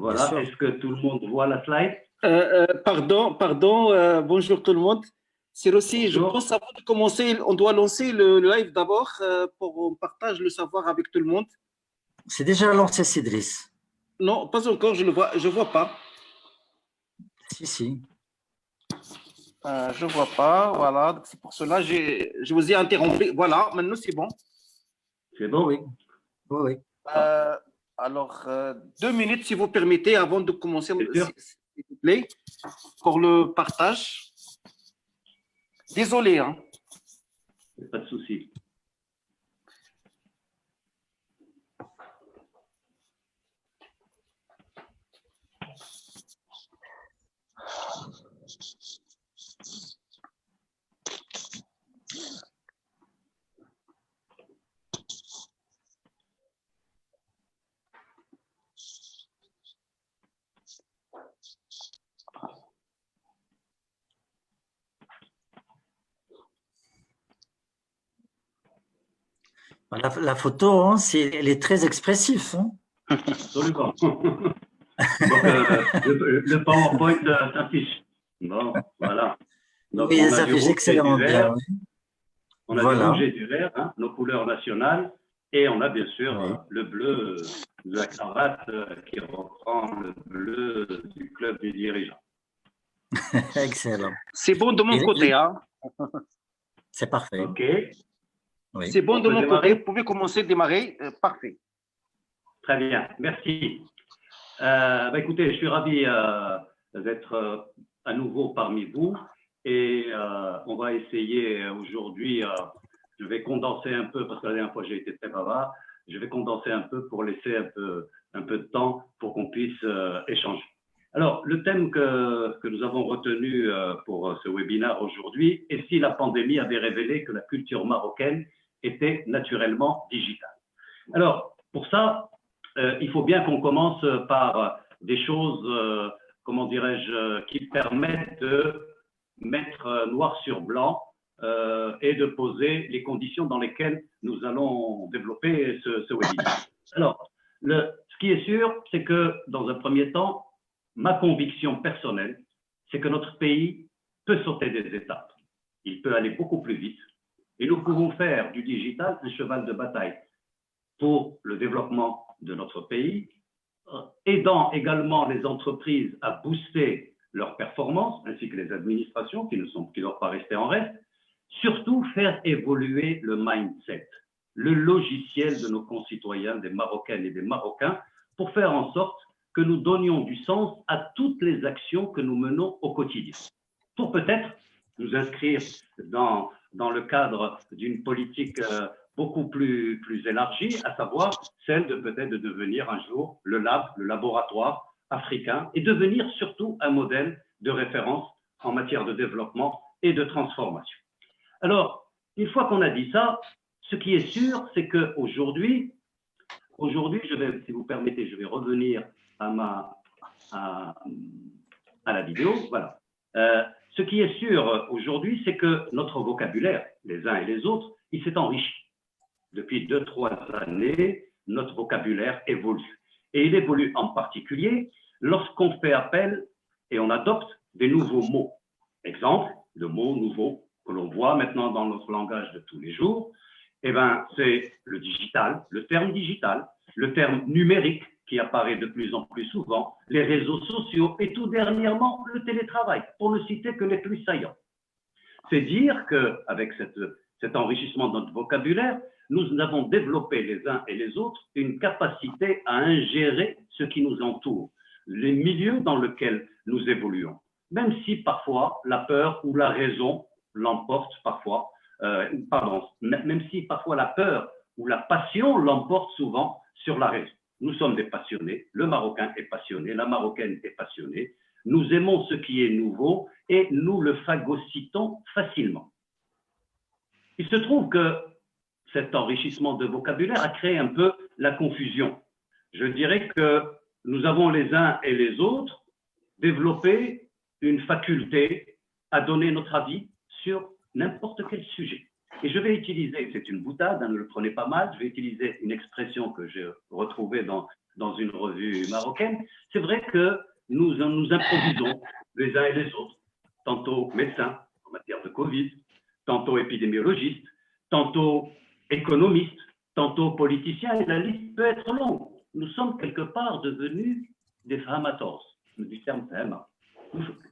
Bien Voilà. sûr. Est-ce que tout le monde voit la slide? Pardon, bonjour tout le monde. C'est aussi, je Bonjour. pense, avant de commencer, on doit lancer le live d'abord pour qu'on partage le savoir avec tout le monde. C'est déjà lancé, Cédric. Non, pas encore, je vois pas. Si, si. Je vois pas, voilà. Donc, c'est pour cela je vous ai interrompu. Voilà, maintenant c'est bon. C'est bon? Oui, oui, oui. Alors, 2 minutes, si vous permettez, avant de commencer, Bien sûr. s'il vous plaît, pour le partage. Désolé, hein. Pas de souci. La photo, hein, elle est très expressive. Hein. Absolument. Donc, le PowerPoint s'affiche. Bon, voilà. Donc, Oui, on ça a du affiche rouge et excellemment du bien. vert. Oui. On a Voilà. du rouge et du vert, hein, nos couleurs nationales. Et on a bien sûr Oui. le bleu de la cravate qui reprend le bleu du club des dirigeants. Excellent. C'est bon de mon côté, hein. C'est parfait. OK. Oui. C'est bon On de peut mon démarrer? côté. Vous pouvez commencer, démarrer. Parfait. Très bien. Merci. Écoutez, je suis ravi d'être à nouveau parmi vous et on va essayer aujourd'hui, je vais condenser un peu parce que la dernière fois j'ai été très bavard, je vais condenser un peu pour laisser un peu de temps pour qu'on puisse échanger. Alors, le thème que nous avons retenu pour ce webinaire aujourd'hui est si la pandémie avait révélé que la culture marocaine était naturellement digitale. Alors, pour ça, il faut bien qu'on commence par des choses, comment dirais-je, qui permettent de mettre noir sur blanc et de poser les conditions dans lesquelles nous allons développer ce webinaire. Alors, ce qui est sûr, c'est que dans un premier temps, ma conviction personnelle, c'est que notre pays peut sauter des étapes. Il peut aller beaucoup plus vite et nous pouvons faire du digital un cheval de bataille pour le développement de notre pays, aidant également les entreprises à booster leurs performances, ainsi que les administrations qui ne doivent pas rester en reste, surtout faire évoluer le mindset, le logiciel de nos concitoyens, des Marocaines et des Marocains, pour faire en sorte que nous donnions du sens à toutes les actions que nous menons au quotidien, pour peut-être nous inscrire dans le cadre d'une politique beaucoup plus élargie, à savoir celle de peut-être de devenir un jour le laboratoire africain et devenir surtout un modèle de référence en matière de développement et de transformation. Alors, une fois qu'on a dit ça, ce qui est sûr, c'est qu'aujourd'hui, si vous permettez, je vais revenir à la vidéo. Voilà. Ce qui est sûr aujourd'hui, c'est que notre vocabulaire, les uns et les autres, il s'est enrichi. Depuis 2-3 années, notre vocabulaire évolue. Et il évolue en particulier lorsqu'on fait appel et on adopte des nouveaux mots. Exemple, le mot nouveau que l'on voit maintenant dans notre langage de tous les jours, eh ben, c'est le digital, le terme numérique qui apparaît de plus en plus souvent, les réseaux sociaux et tout dernièrement le télétravail, pour ne citer que les plus saillants. C'est dire qu'avec cet enrichissement de notre vocabulaire, nous avons développé les uns et les autres une capacité à ingérer ce qui nous entoure, les milieux dans lesquels nous évoluons, même si parfois la peur ou la raison l'emporte parfois, même si parfois la peur ou la passion l'emporte souvent sur la raison. Nous sommes des passionnés, le Marocain est passionné, la Marocaine est passionnée, nous aimons ce qui est nouveau et nous le phagocytons facilement. Il se trouve que cet enrichissement de vocabulaire a créé un peu la confusion. Je dirais que nous avons les uns et les autres développé une faculté à donner notre avis sur n'importe quel sujet. Et je vais utiliser, c'est une boutade, ne le prenez pas mal, je vais utiliser une expression que j'ai retrouvée dans dans une revue marocaine, c'est vrai que nous improvisons les uns et les autres, tantôt médecins en matière de Covid, tantôt épidémiologistes, tantôt économistes, tantôt politiciens, et la liste peut être longue. Nous sommes quelque part devenus des framators, du terme fahama.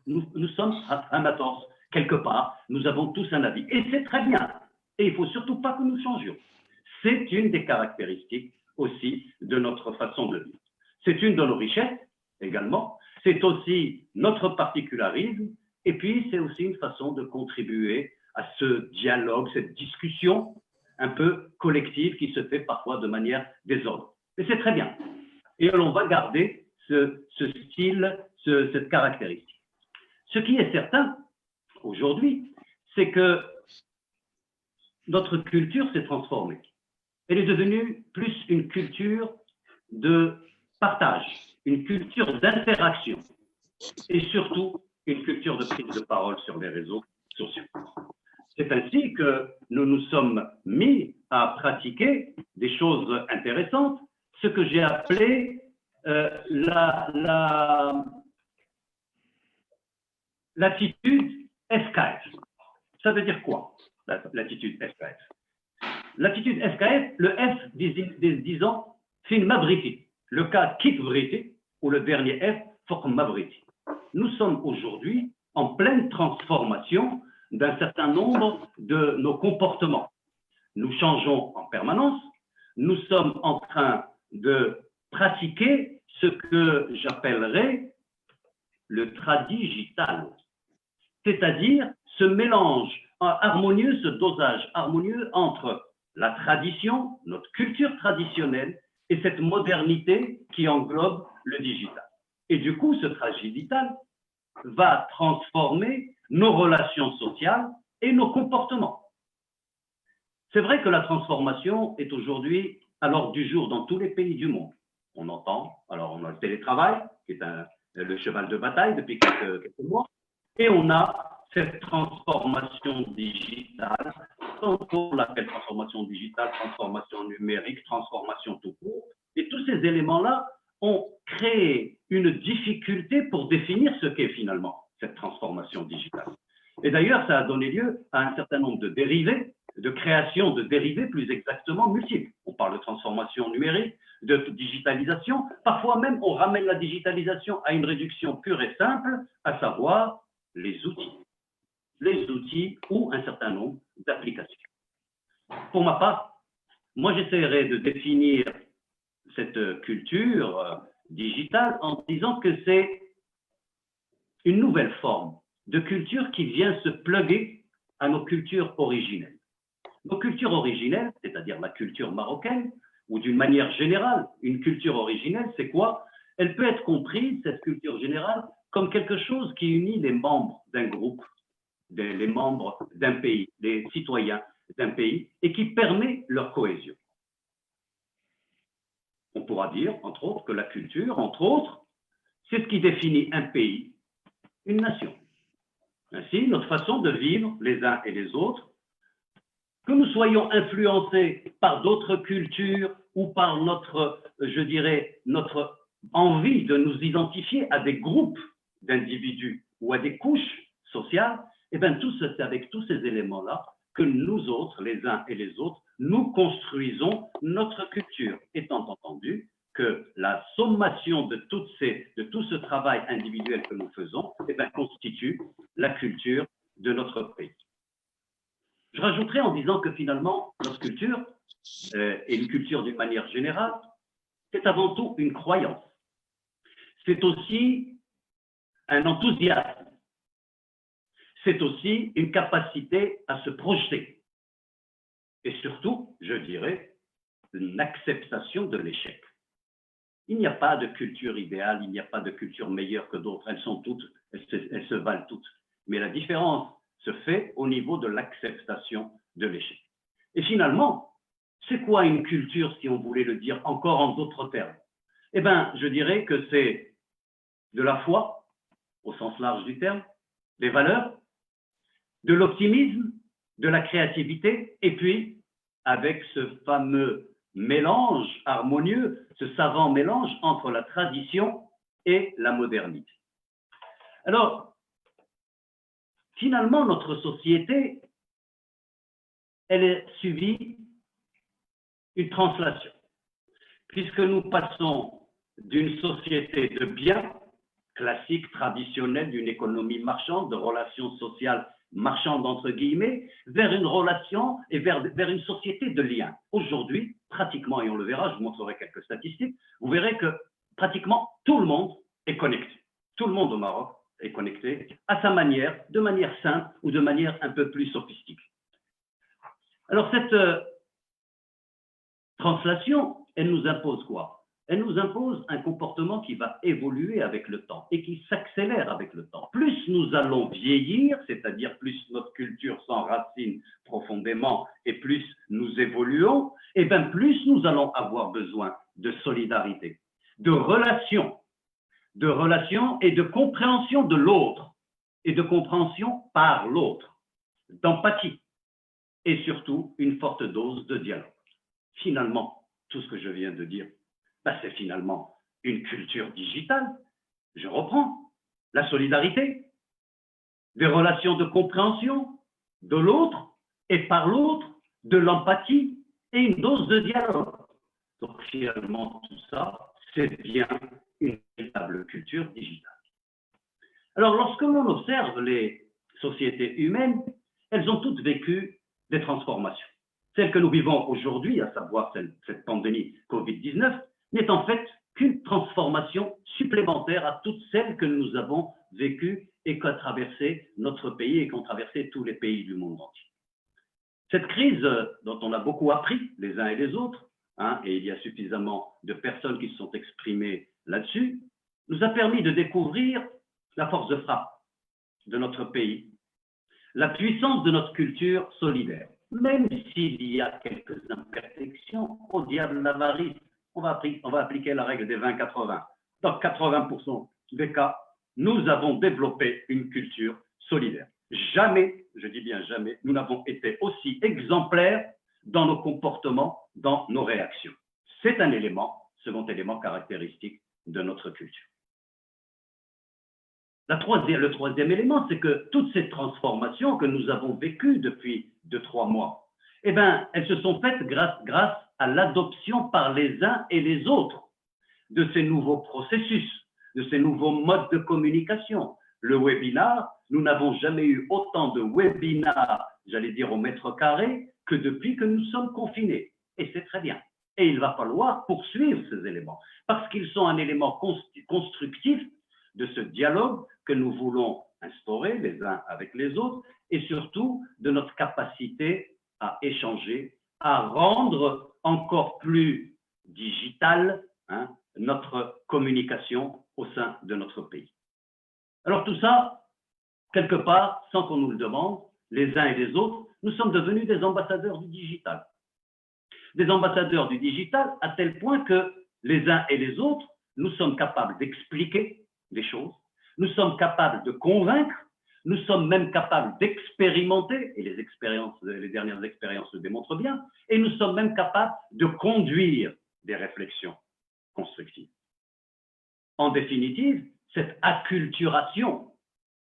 Nous sommes framators. Quelque part, nous avons tous un avis. Et c'est très bien. Et il ne faut surtout pas que nous changions. C'est une des caractéristiques aussi de notre façon de vivre. C'est une de nos richesses également. C'est aussi notre particularisme. Et puis, c'est aussi une façon de contribuer à ce dialogue, cette discussion un peu collective qui se fait parfois de manière désordre. Et c'est très bien. Et on va garder ce style, cette caractéristique. Ce qui est certain aujourd'hui, c'est que notre culture s'est transformée. Elle est devenue plus une culture de partage, une culture d'interaction et surtout une culture de prise de parole sur les réseaux sociaux. C'est ainsi que nous nous sommes mis à pratiquer des choses intéressantes, ce que j'ai appelé l'attitude SKF. Ça veut dire quoi, l'attitude SKF? L'attitude SKF, le F disant fin mabriti, le cas quitte vriti, ou le dernier F, fok mabriti. Nous sommes aujourd'hui en pleine transformation d'un certain nombre de nos comportements. Nous changeons en permanence, nous sommes en train de pratiquer ce que j'appellerais le tradigital, c'est-à-dire ce mélange harmonieux, ce dosage harmonieux entre la tradition, notre culture traditionnelle et cette modernité qui englobe le digital. Et du coup, ce tradigital va transformer nos relations sociales et nos comportements. C'est vrai que la transformation est aujourd'hui à l'ordre du jour dans tous les pays du monde. On entend, alors on a le télétravail, qui est le cheval de bataille depuis quelques mois, et on a cette transformation digitale, on l'appelle transformation digitale, transformation numérique, transformation tout court, et tous ces éléments-là ont créé une difficulté pour définir ce qu'est finalement cette transformation digitale. Et d'ailleurs, ça a donné lieu à un certain nombre de dérivés, de création de dérivés plus exactement multiples. On parle de transformation numérique, de digitalisation. Parfois même, on ramène la digitalisation à une réduction pure et simple, à savoir les outils. Les outils ou un certain nombre d'applications. Pour ma part, moi, j'essaierai de définir cette culture digitale en disant que c'est une nouvelle forme de culture qui vient se plugger à nos cultures originelles. Nos cultures originelles, c'est-à-dire la culture marocaine, ou d'une manière générale, une culture originelle, c'est quoi? Elle peut être comprise, cette culture générale, comme quelque chose qui unit les membres d'un groupe, les membres d'un pays, les citoyens d'un pays, et qui permet leur cohésion. On pourra dire, entre autres, que la culture, entre autres, c'est ce qui définit un pays, une nation. Ainsi, notre façon de vivre les uns et les autres, que nous soyons influencés par d'autres cultures ou par notre, je dirais, notre envie de nous identifier à des groupes d'individus ou à des couches sociales, et bien c'est avec tous ces éléments-là que nous autres, les uns et les autres, nous construisons notre culture, étant entendu que la sommation de tout ce travail individuel que nous faisons constitue la culture de notre pays. Je rajouterai en disant que finalement, notre culture, et une culture d'une manière générale, c'est avant tout une croyance. C'est aussi un enthousiasme. C'est aussi une capacité à se projeter. Et surtout, je dirais, une acceptation de l'échec. Il n'y a pas de culture idéale, il n'y a pas de culture meilleure que d'autres. Elles sont toutes, elles se valent toutes. Mais la différence se fait au niveau de l'acceptation de l'échec. Et finalement, c'est quoi une culture, si on voulait le dire encore en d'autres termes? Eh bien, je dirais que c'est de la foi, au sens large du terme, des valeurs, de l'optimisme, de la créativité, et puis avec ce fameux mélange harmonieux, ce savant mélange entre la tradition et la modernité. Alors, finalement, notre société, elle est subie une translation, puisque nous passons d'une société de biens classique, traditionnelle, d'une économie marchande, de relations sociales marchandes entre guillemets, vers une relation et vers une société de liens. Aujourd'hui, pratiquement, et on le verra, je vous montrerai quelques statistiques, vous verrez que pratiquement tout le monde est connecté. Tout le monde au Maroc est connecté à sa manière, de manière simple ou de manière un peu plus sophistiquée. Alors cette translation, elle nous impose quoi? Elle nous impose un comportement qui va évoluer avec le temps et qui s'accélère avec le temps. Plus nous allons vieillir, c'est-à-dire plus notre culture s'enracine profondément et plus nous évoluons, et bien plus nous allons avoir besoin de solidarité, de relations et de compréhension de l'autre et de compréhension par l'autre, d'empathie et surtout une forte dose de dialogue. Finalement, tout ce que je viens de dire, c'est finalement une culture digitale. Je reprends la solidarité, des relations de compréhension de l'autre et par l'autre, de l'empathie et une dose de dialogue. Donc finalement, tout ça, c'est bien une véritable culture digitale. Alors, lorsque l'on observe les sociétés humaines, elles ont toutes vécu des transformations. Celle que nous vivons aujourd'hui, à savoir cette pandémie Covid-19, n'est en fait qu'une transformation supplémentaire à toutes celles que nous avons vécues et qu'a traversé notre pays et qu'ont traversé tous les pays du monde entier. Cette crise dont on a beaucoup appris les uns et les autres, et il y a suffisamment de personnes qui se sont exprimées là-dessus, nous a permis de découvrir la force de frappe de notre pays, la puissance de notre culture solidaire. Même s'il y a quelques imperfections, au diable l'avarice, on va appliquer la règle des 20-80. Dans 80% des cas, nous avons développé une culture solidaire. Jamais, je dis bien jamais, nous n'avons été aussi exemplaires dans nos comportements, dans nos réactions. C'est un élément, second élément caractéristique de notre culture. Le troisième élément, c'est que toutes ces transformations que nous avons vécues depuis 2-3 mois, elles se sont faites grâce à l'adoption par les uns et les autres de ces nouveaux processus, de ces nouveaux modes de communication. Le webinar, nous n'avons jamais eu autant de webinars, j'allais dire au mètre carré, que depuis que nous sommes confinés. Et c'est très bien. Et il va falloir poursuivre ces éléments, parce qu'ils sont un élément constructif de ce dialogue que nous voulons instaurer les uns avec les autres, et surtout de notre capacité à échanger, à rendre encore plus digitale notre communication au sein de notre pays. Alors tout ça, quelque part, sans qu'on nous le demande, les uns et les autres, nous sommes devenus des ambassadeurs du digital. Des ambassadeurs du digital à tel point que les uns et les autres, nous sommes capables d'expliquer des choses, nous sommes capables de convaincre, nous sommes même capables d'expérimenter, et les dernières expériences le démontrent bien, et nous sommes même capables de conduire des réflexions constructives. En définitive, cette acculturation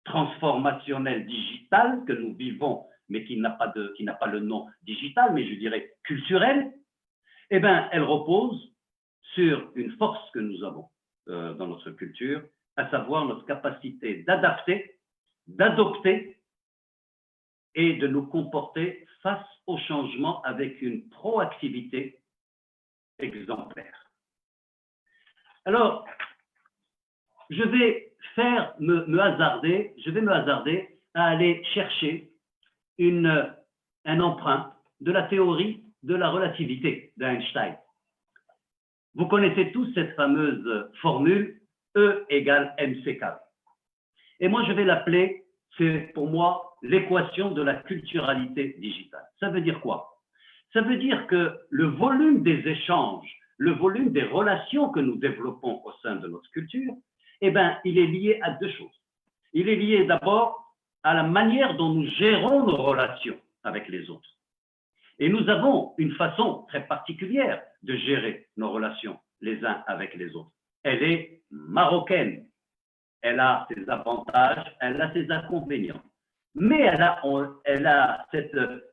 transformationnelle digitale que nous vivons, mais qui n'a pas le nom digital, mais je dirais culturelle, elle repose sur une force que nous avons dans notre culture, à savoir notre capacité d'adapter, d'adopter et de nous comporter face au changement avec une proactivité exemplaire. Alors, je vais me hasarder à aller chercher un emprunt de la théorie de la relativité d'Einstein. Vous connaissez tous cette fameuse formule E égale mc². Et moi, je vais l'appeler, c'est pour moi l'équation de la culturalité digitale. Ça veut dire quoi? Ça veut dire que le volume des échanges, le volume des relations que nous développons au sein de notre culture, il est lié à deux choses. Il est lié d'abord à la manière dont nous gérons nos relations avec les autres. Et nous avons une façon très particulière de gérer nos relations les uns avec les autres. Elle est marocaine. Elle a ses avantages, elle a ses inconvénients. Mais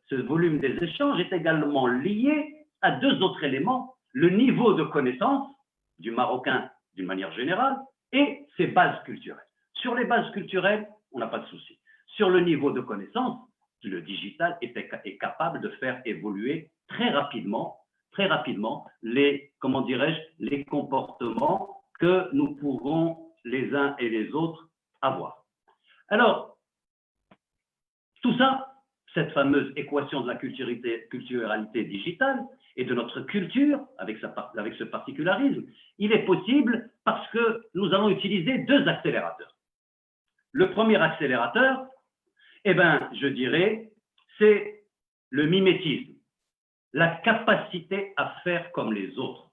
ce volume des échanges est également lié à deux autres éléments, le niveau de connaissance du Marocain d'une manière générale et ses bases culturelles. Sur les bases culturelles, on n'a pas de souci. Sur le niveau de connaissance, le digital est capable de faire évoluer très rapidement les, comment dirais-je, les comportements que nous pourrons les uns et les autres avoir. Alors, tout ça, cette fameuse équation de la culturalité digitale et de notre culture, avec ce particularisme, il est possible parce que nous allons utiliser deux accélérateurs. Le premier accélérateur, eh bien, je dirais, c'est le mimétisme, la capacité à faire comme les autres,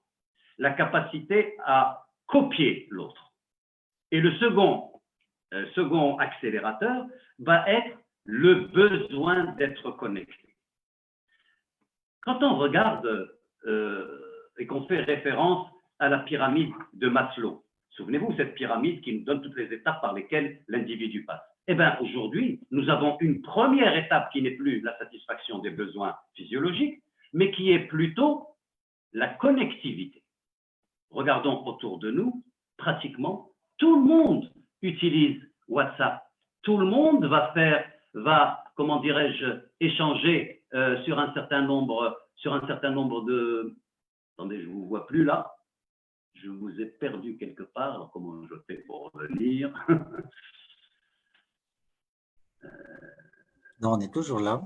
la capacité à copier l'autre. Et le second accélérateur va être le besoin d'être connecté. Quand on regarde et qu'on fait référence à la pyramide de Maslow, souvenez-vous, cette pyramide qui nous donne toutes les étapes par lesquelles l'individu passe. Eh bien, aujourd'hui, nous avons une première étape qui n'est plus la satisfaction des besoins physiologiques, mais qui est plutôt la connectivité. Regardons autour de nous, pratiquement tout le monde utilise WhatsApp. Tout le monde va, comment dirais-je, échanger sur un certain nombre de… Attendez, je ne vous vois plus là. Je vous ai perdu quelque part. Alors, comment je fais pour revenir? Non, on est toujours là.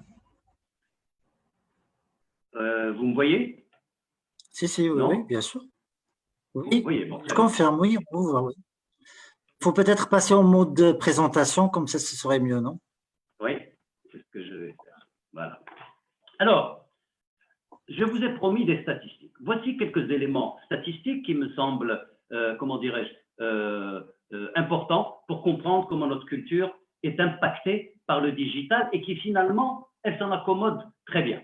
Vous me voyez? Si, oui, oui, bien sûr. Oui, oui, bon, je confirme, oui, on vous voit, oui. Il faut peut-être passer en mode de présentation, comme ça, ce serait mieux, non? Oui, c'est ce que je vais faire. Voilà. Alors, je vous ai promis des statistiques. Voici quelques éléments statistiques qui me semblent, comment dirais-je, importants pour comprendre comment notre culture est impactée par le digital et qui finalement, elle s'en accommode très bien.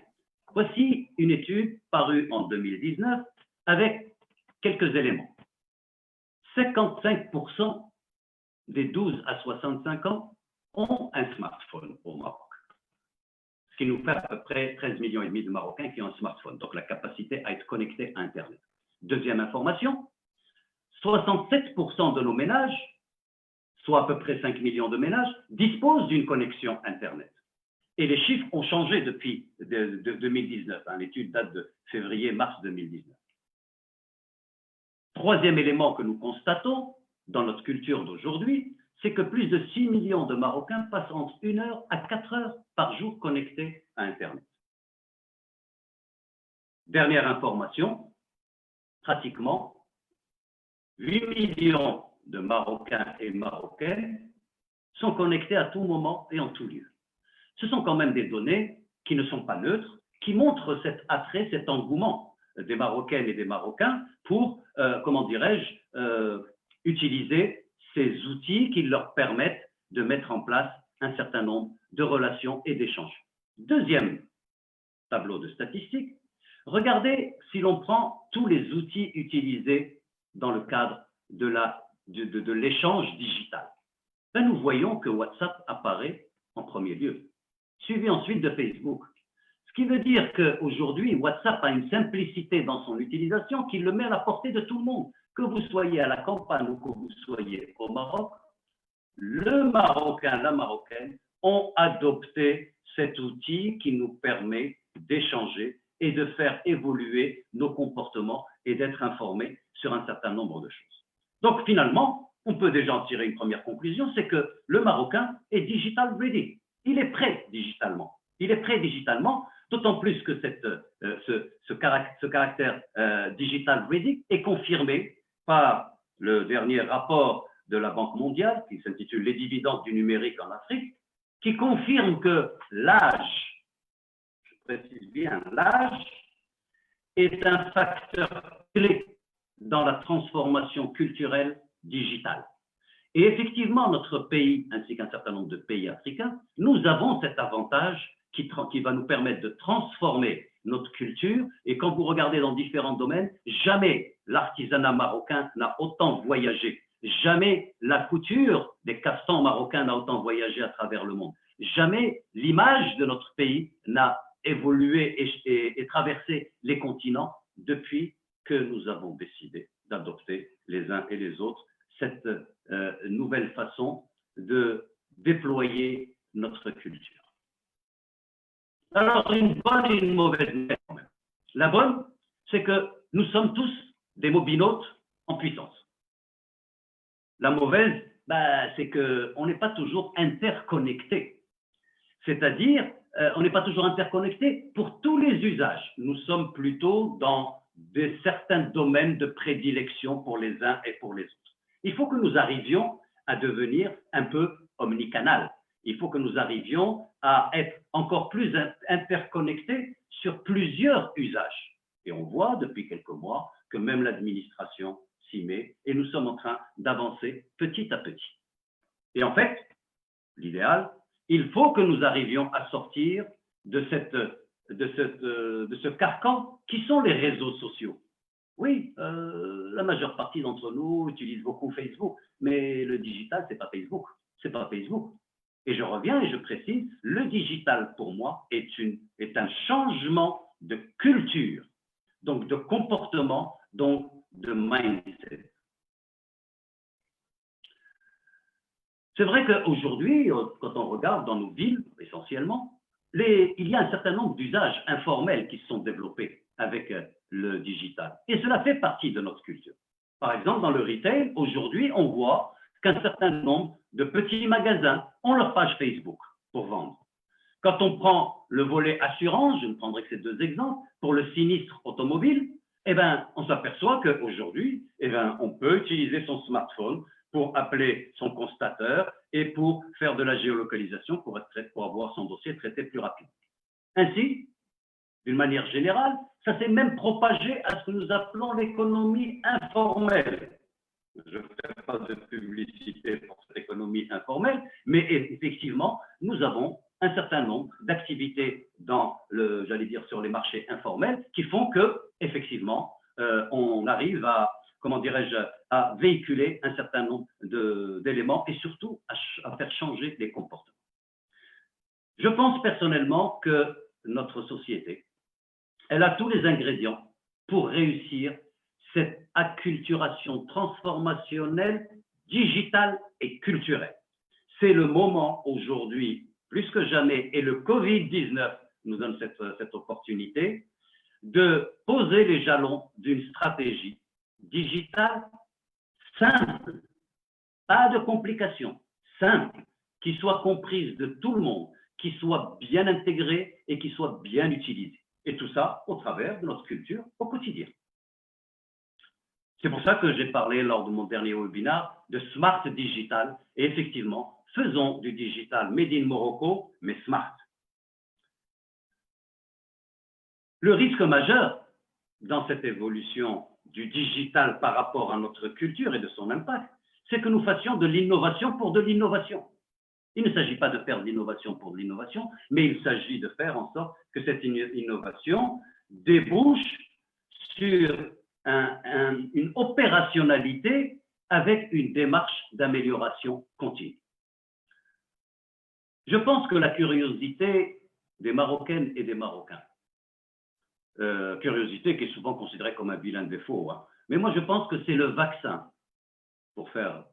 Voici une étude parue en 2019 avec quelques éléments. 55% des 12 à 65 ans ont un smartphone au Maroc. Ce qui nous fait à peu près 13,5 millions de Marocains qui ont un smartphone, donc la capacité à être connectés à Internet. Deuxième information, 67% de nos ménages, soit à peu près 5 millions de ménages, disposent d'une connexion Internet. Et les chiffres ont changé depuis 2019. Hein. L'étude date de février-mars 2019. Troisième élément que nous constatons dans notre culture d'aujourd'hui, c'est que plus de 6 millions de Marocains passent entre 1 heure à 4 heures par jour connectés à Internet. Dernière information, pratiquement 8 millions de Marocains et Marocaines sont connectés à tout moment et en tout lieu. Ce sont quand même des données qui ne sont pas neutres, qui montrent cet attrait, cet engouement des Marocaines et des Marocains pour, comment dirais-je, utiliser ces outils qui leur permettent de mettre en place un certain nombre de relations et d'échanges. Deuxième tableau de statistiques, regardez si l'on prend tous les outils utilisés dans le cadre de l'échange digital. Ben, nous voyons que WhatsApp apparaît en premier lieu, suivi ensuite de Facebook. Ce qui veut dire qu'aujourd'hui, WhatsApp a une simplicité dans son utilisation qui le met à la portée de tout le monde. Que vous soyez à la campagne ou que vous soyez au Maroc, le Marocain, la Marocaine ont adopté cet outil qui nous permet d'échanger et de faire évoluer nos comportements et d'être informés sur un certain nombre de choses. Donc finalement, on peut déjà en tirer une première conclusion, c'est que le Marocain est digital ready. Il est prêt digitalement. Il est prêt digitalement, d'autant plus que ce caractère digital ready est confirmé par le dernier rapport de la Banque mondiale, qui s'intitule « Les dividendes du numérique en Afrique », qui confirme que l'âge, je précise bien l'âge, est un facteur clé dans la transformation culturelle digitale. Et effectivement, notre pays, ainsi qu'un certain nombre de pays africains, nous avons cet avantage qui va nous permettre de transformer notre culture. Et quand vous regardez dans différents domaines, jamais l'artisanat marocain n'a autant voyagé. Jamais la couture des castans marocains n'a autant voyagé à travers le monde. Jamais l'image de notre pays n'a évolué et traversé les continents depuis que nous avons décidé d'adopter les uns et les autres cette nouvelle façon de déployer notre culture. Alors, une bonne et une mauvaise nouvelle quand même. La bonne, c'est que nous sommes tous des mobinautes en puissance. La mauvaise, c'est qu'on n'est pas toujours interconnectés. C'est-à-dire, on n'est pas toujours interconnectés pour tous les usages. Nous sommes plutôt dans certains domaines de prédilection pour les uns et pour les autres. Il faut que nous arrivions à devenir un peu omnicanal. Il faut que nous arrivions à être encore plus interconnectés sur plusieurs usages. Et on voit depuis quelques mois que même l'administration s'y met et nous sommes en train d'avancer petit à petit. Et en fait, l'idéal, il faut que nous arrivions à sortir de ce carcan qui sont les réseaux sociaux. Oui, la majeure partie d'entre nous utilise beaucoup Facebook, mais le digital, c'est pas Facebook. C'est pas Facebook. Et je reviens et je précise, le digital pour moi est un changement de culture, donc de comportement, donc de mindset. C'est vrai qu'aujourd'hui, quand on regarde dans nos villes, essentiellement, il y a un certain nombre d'usages informels qui se sont développés avec le digital. Et cela fait partie de notre culture. Par exemple, dans le retail, aujourd'hui, on voit qu'un certain nombre de petits magasins ont leur page Facebook pour vendre. Quand on prend le volet assurance, je ne prendrai que ces deux exemples, pour le sinistre automobile, on s'aperçoit qu'aujourd'hui, on peut utiliser son smartphone pour appeler son constateur et pour faire de la géolocalisation pour avoir son dossier traité plus rapidement. Ainsi, d'une manière générale, ça s'est même propagé à ce que nous appelons l'économie informelle. Je ne fais pas de publicité pour cette économie informelle, mais effectivement, nous avons un certain nombre d'activités sur les marchés informels qui font que, effectivement, on arrive à, à véhiculer un certain nombre d'éléments et surtout à faire changer les comportements. Je pense personnellement que notre société, elle a tous les ingrédients pour réussir cette acculturation transformationnelle, digitale et culturelle. C'est le moment aujourd'hui, plus que jamais, et le Covid-19 nous donne cette opportunité, de poser les jalons d'une stratégie digitale simple, pas de complications, simple, qui soit comprise de tout le monde, qui soit bien intégrée et qui soit bien utilisée. Et tout ça au travers de notre culture au quotidien. C'est pour ça que j'ai parlé lors de mon dernier webinaire de Smart Digital. Et effectivement, faisons du digital made in Morocco, mais smart. Le risque majeur dans cette évolution du digital par rapport à notre culture et de son impact, c'est que nous fassions de l'innovation pour de l'innovation. Il ne s'agit pas de faire de l'innovation pour de l'innovation, mais il s'agit de faire en sorte que cette innovation débouche sur une opérationnalité avec une démarche d'amélioration continue. Je pense que la curiosité des Marocaines et des Marocains, curiosité qui est souvent considérée comme un vilain défaut, mais moi je pense que c'est le vaccin, pour faire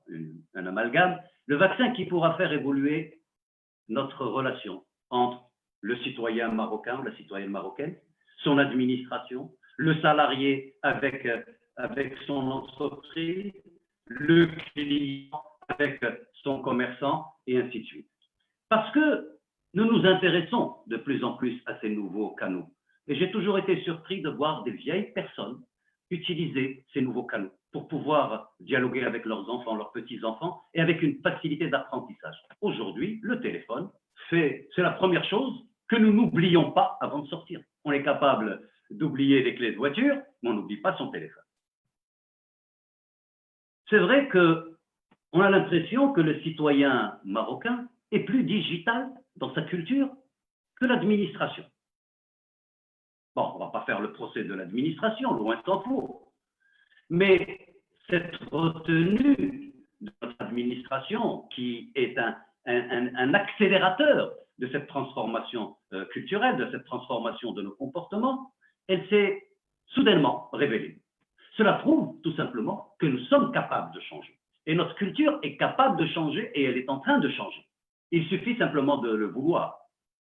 un amalgame, le vaccin qui pourra faire évoluer notre relation entre le citoyen marocain ou la citoyenne marocaine, son administration, le salarié avec son entreprise, le client avec son commerçant, et ainsi de suite. Parce que nous nous intéressons de plus en plus à ces nouveaux canaux. Et j'ai toujours été surpris de voir des vieilles personnes utiliser ces nouveaux canaux pour pouvoir dialoguer avec leurs enfants, leurs petits-enfants, et avec une facilité d'apprentissage. Aujourd'hui, le téléphone, c'est la première chose que nous n'oublions pas avant de sortir. On est capable d'oublier les clés de voiture, mais on n'oublie pas son téléphone. C'est vrai qu'on a l'impression que le citoyen marocain est plus digital dans sa culture que l'administration. Bon, on ne va pas faire le procès de l'administration, loin s'en faut. Mais cette retenue de notre administration, qui est un accélérateur de cette transformation culturelle, de cette transformation de nos comportements, elle s'est soudainement révélée. Cela prouve tout simplement que nous sommes capables de changer. Et notre culture est capable de changer et elle est en train de changer. Il suffit simplement de le vouloir.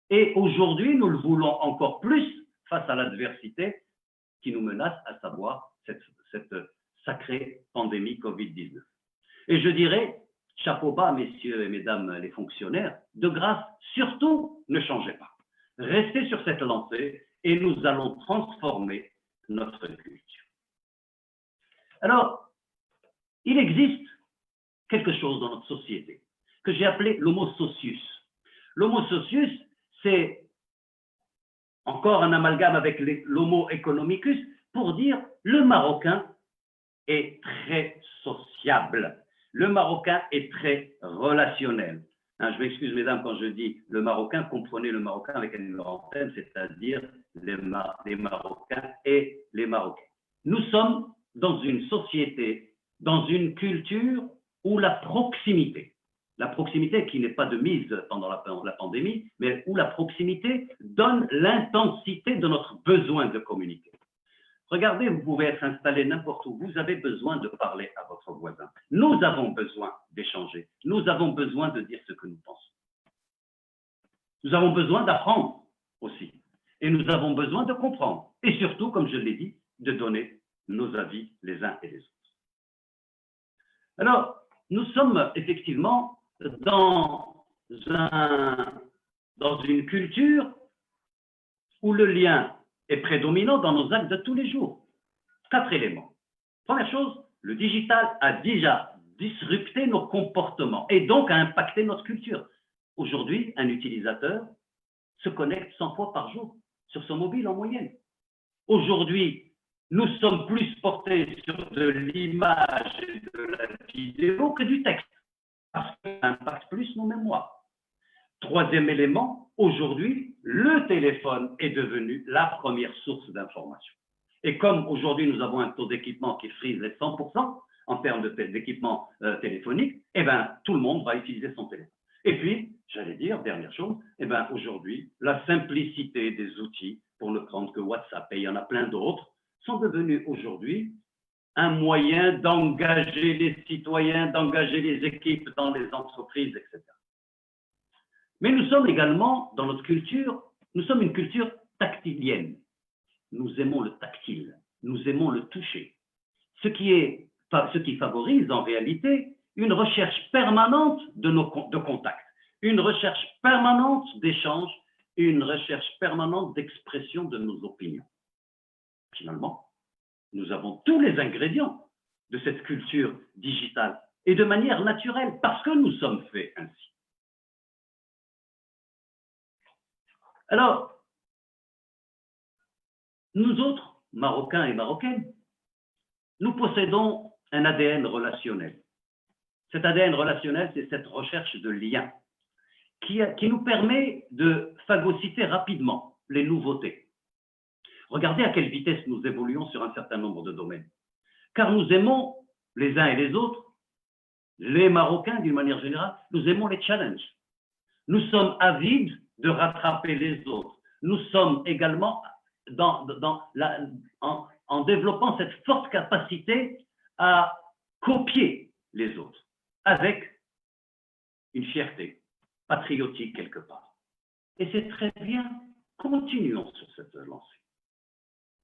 Et aujourd'hui, nous le voulons encore plus face à l'adversité qui nous menace, à savoir cette sacrée pandémie Covid-19. Et je dirais, chapeau bas, messieurs et mesdames les fonctionnaires, de grâce, surtout, ne changez pas. Restez sur cette lancée et nous allons transformer notre culture. Alors, il existe quelque chose dans notre société que j'ai appelé l'homo socius. L'homo socius, c'est encore un amalgame avec l'homo economicus pour dire le Marocain est très sociable. Le Marocain est très relationnel. Hein, je m'excuse, mesdames, quand je dis le Marocain, comprenez le Marocain avec un numéro n, c'est-à-dire les Marocains et les Marocains. Nous sommes dans une société, dans une culture où la proximité qui n'est pas de mise pendant la pandémie, mais où la proximité donne l'intensité de notre besoin de communiquer. Regardez, vous pouvez être installé n'importe où, vous avez besoin de parler à votre voisin. Nous avons besoin d'échanger, nous avons besoin de dire ce que nous pensons. Nous avons besoin d'apprendre aussi, et nous avons besoin de comprendre, et surtout, comme je l'ai dit, de donner nos avis les uns et les autres. Alors, nous sommes effectivement dans une culture où le lien est prédominant dans nos actes de tous les jours. 4 éléments. Première chose, le digital a déjà disrupté nos comportements et donc a impacté notre culture. Aujourd'hui, un utilisateur se connecte 100 fois par jour sur son mobile en moyenne. Aujourd'hui, nous sommes plus portés sur de l'image et de la vidéo que du texte, parce que ça impacte plus nos mémoires. Troisième élément, aujourd'hui, le téléphone est devenu la première source d'information. Et comme aujourd'hui, nous avons un taux d'équipement qui frise les 100% en termes d'équipement téléphonique, eh ben, tout le monde va utiliser son téléphone. Et puis, j'allais dire, dernière chose, eh ben, aujourd'hui, la simplicité des outils, pour ne prendre que WhatsApp, et il y en a plein d'autres, sont devenus aujourd'hui un moyen d'engager les citoyens, d'engager les équipes dans les entreprises, etc. Mais nous sommes également, dans notre culture, nous sommes une culture tactilienne. Nous aimons le tactile, nous aimons le toucher. Ce qui favorise en réalité une recherche permanente de contact, une recherche permanente d'échange, une recherche permanente d'expression de nos opinions. Finalement, nous avons tous les ingrédients de cette culture digitale et de manière naturelle parce que nous sommes faits ainsi. Alors, nous autres, Marocains et Marocaines, nous possédons un ADN relationnel. Cet ADN relationnel, c'est cette recherche de liens qui nous permet de phagocyter rapidement les nouveautés. Regardez à quelle vitesse nous évoluons sur un certain nombre de domaines. Car nous aimons les uns et les autres, les Marocains d'une manière générale, nous aimons les challenges. Nous sommes avides de rattraper les autres. Nous sommes également en développant cette forte capacité à copier les autres avec une fierté patriotique quelque part. Et c'est très bien, continuons sur cette lancée.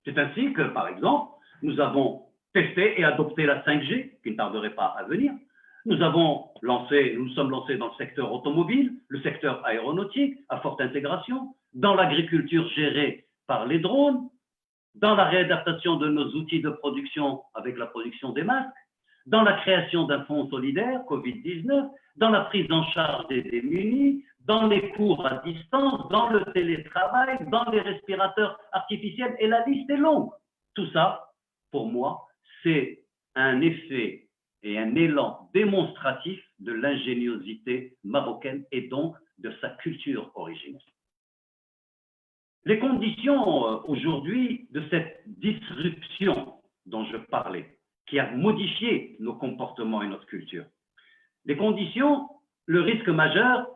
C'est ainsi que, par exemple, nous avons testé et adopté la 5G, qui ne tarderait pas à venir. Nous sommes lancés dans le secteur automobile, le secteur aéronautique, à forte intégration, dans l'agriculture gérée par les drones, dans la réadaptation de nos outils de production avec la production des masques, dans la création d'un fonds solidaire, Covid-19, dans la prise en charge des démunis, dans les cours à distance, dans le télétravail, dans les respirateurs artificiels, et la liste est longue. Tout ça, pour moi, c'est un effet et un élan démonstratif de l'ingéniosité marocaine et donc de sa culture originelle. Les conditions aujourd'hui de cette disruption dont je parlais, qui a modifié nos comportements et notre culture. Les conditions, le risque majeur,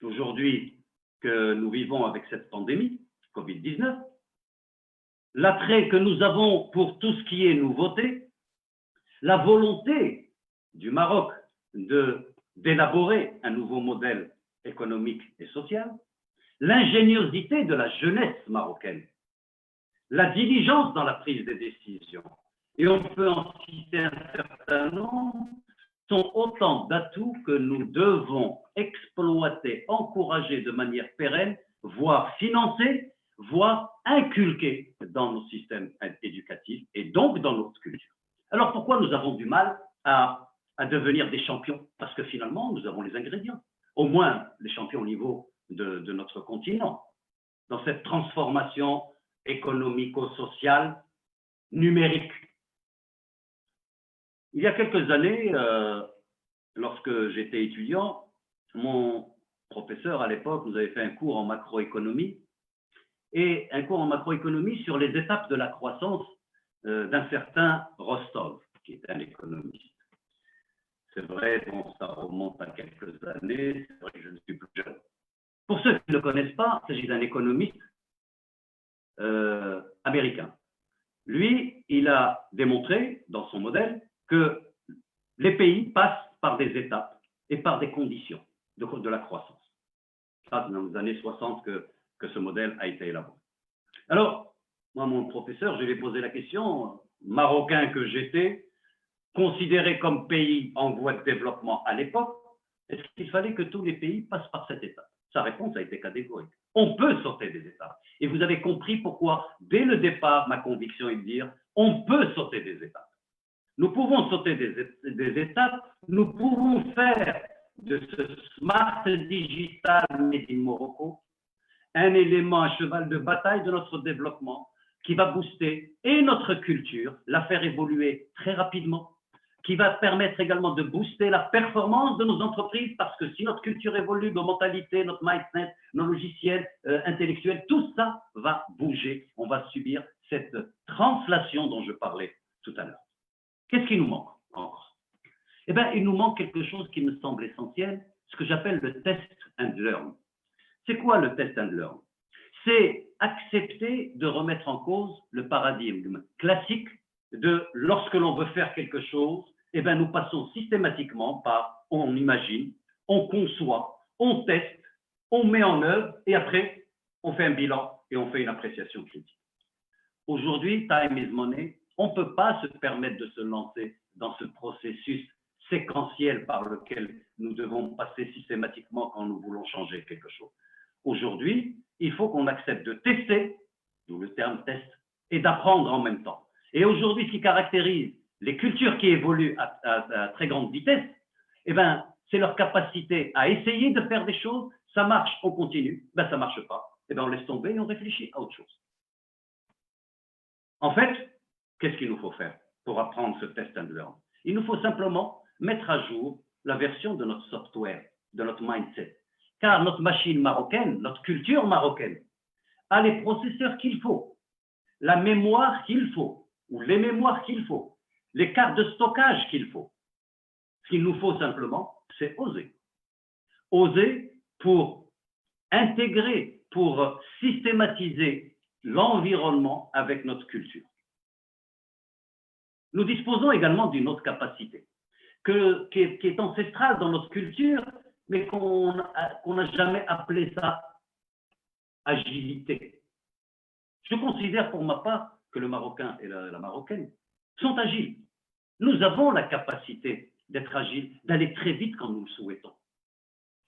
aujourd'hui que nous vivons avec cette pandémie, Covid-19, l'attrait que nous avons pour tout ce qui est nouveauté, la volonté du Maroc d'élaborer un nouveau modèle économique et social, l'ingéniosité de la jeunesse marocaine, la diligence dans la prise des décisions, et on peut en citer un certain nombre, sont autant d'atouts que nous devons exploiter, encourager de manière pérenne, voire financer, voire inculquer dans nos systèmes éducatifs et donc dans notre culture. Alors pourquoi nous avons du mal à devenir des champions? Parce que finalement, nous avons les ingrédients, au moins les champions au niveau de notre continent, dans cette transformation économico-sociale numérique. Il y a quelques années, lorsque j'étais étudiant, mon professeur à l'époque nous avait fait un cours en macroéconomie, et un cours en macroéconomie sur les étapes de la croissance d'un certain Rostov, qui était un économiste. C'est vrai, bon, ça remonte à quelques années, c'est vrai que je ne suis plus jeune. Pour ceux qui ne le connaissent pas, il s'agit d'un économiste américain. Lui, il a démontré dans son modèle que les pays passent par des étapes et par des conditions de la croissance. Ça, c'est dans les années 60 que ce modèle a été élaboré. Alors, moi, mon professeur, je lui ai posé la question, marocain que j'étais, considéré comme pays en voie de développement à l'époque, est-ce qu'il fallait que tous les pays passent par cette étape? Sa réponse a été catégorique. On peut sauter des étapes. Et vous avez compris pourquoi, dès le départ, ma conviction est de dire, on peut sauter des étapes. Nous pouvons sauter des étapes, nous pouvons faire de ce Smart Digital Made in Morocco un élément, un cheval de bataille de notre développement qui va booster et notre culture, la faire évoluer très rapidement, qui va permettre également de booster la performance de nos entreprises, parce que si notre culture évolue, nos mentalités, notre mindset, nos logiciels intellectuels, tout ça va bouger. On va subir cette translation dont je parlais tout à l'heure. Qu'est-ce qui nous manque encore? Eh bien, il nous manque quelque chose qui me semble essentiel, ce que j'appelle le test and learn. C'est quoi le test and learn? C'est accepter de remettre en cause le paradigme classique de lorsque l'on veut faire quelque chose, eh bien, nous passons systématiquement par on imagine, on conçoit, on teste, on met en œuvre et après, on fait un bilan et on fait une appréciation critique. Aujourd'hui, time is money. On ne peut pas se permettre de se lancer dans ce processus séquentiel par lequel nous devons passer systématiquement quand nous voulons changer quelque chose. Aujourd'hui, il faut qu'on accepte de tester, d'où le terme test, et d'apprendre en même temps. Et aujourd'hui, ce qui caractérise les cultures qui évoluent à très grande vitesse, eh ben, c'est leur capacité à essayer de faire des choses. Ça marche, on continue. Ben, ça ne marche pas. Eh ben, on laisse tomber et on réfléchit à autre chose. En fait, qu'est-ce qu'il nous faut faire pour apprendre ce test and learn? Il nous faut simplement mettre à jour la version de notre software, de notre mindset. Car notre machine marocaine, notre culture marocaine, a les processeurs qu'il faut, la mémoire qu'il faut, ou les mémoires qu'il faut, les cartes de stockage qu'il faut. Ce qu'il nous faut simplement, c'est oser. Oser pour intégrer, pour systématiser l'environnement avec notre culture. Nous disposons également d'une autre capacité qui est ancestrale dans notre culture, mais qu'on n'a jamais appelé ça agilité. Je considère pour ma part que le Marocain et la Marocaine sont agiles. Nous avons la capacité d'être agiles, d'aller très vite quand nous le souhaitons.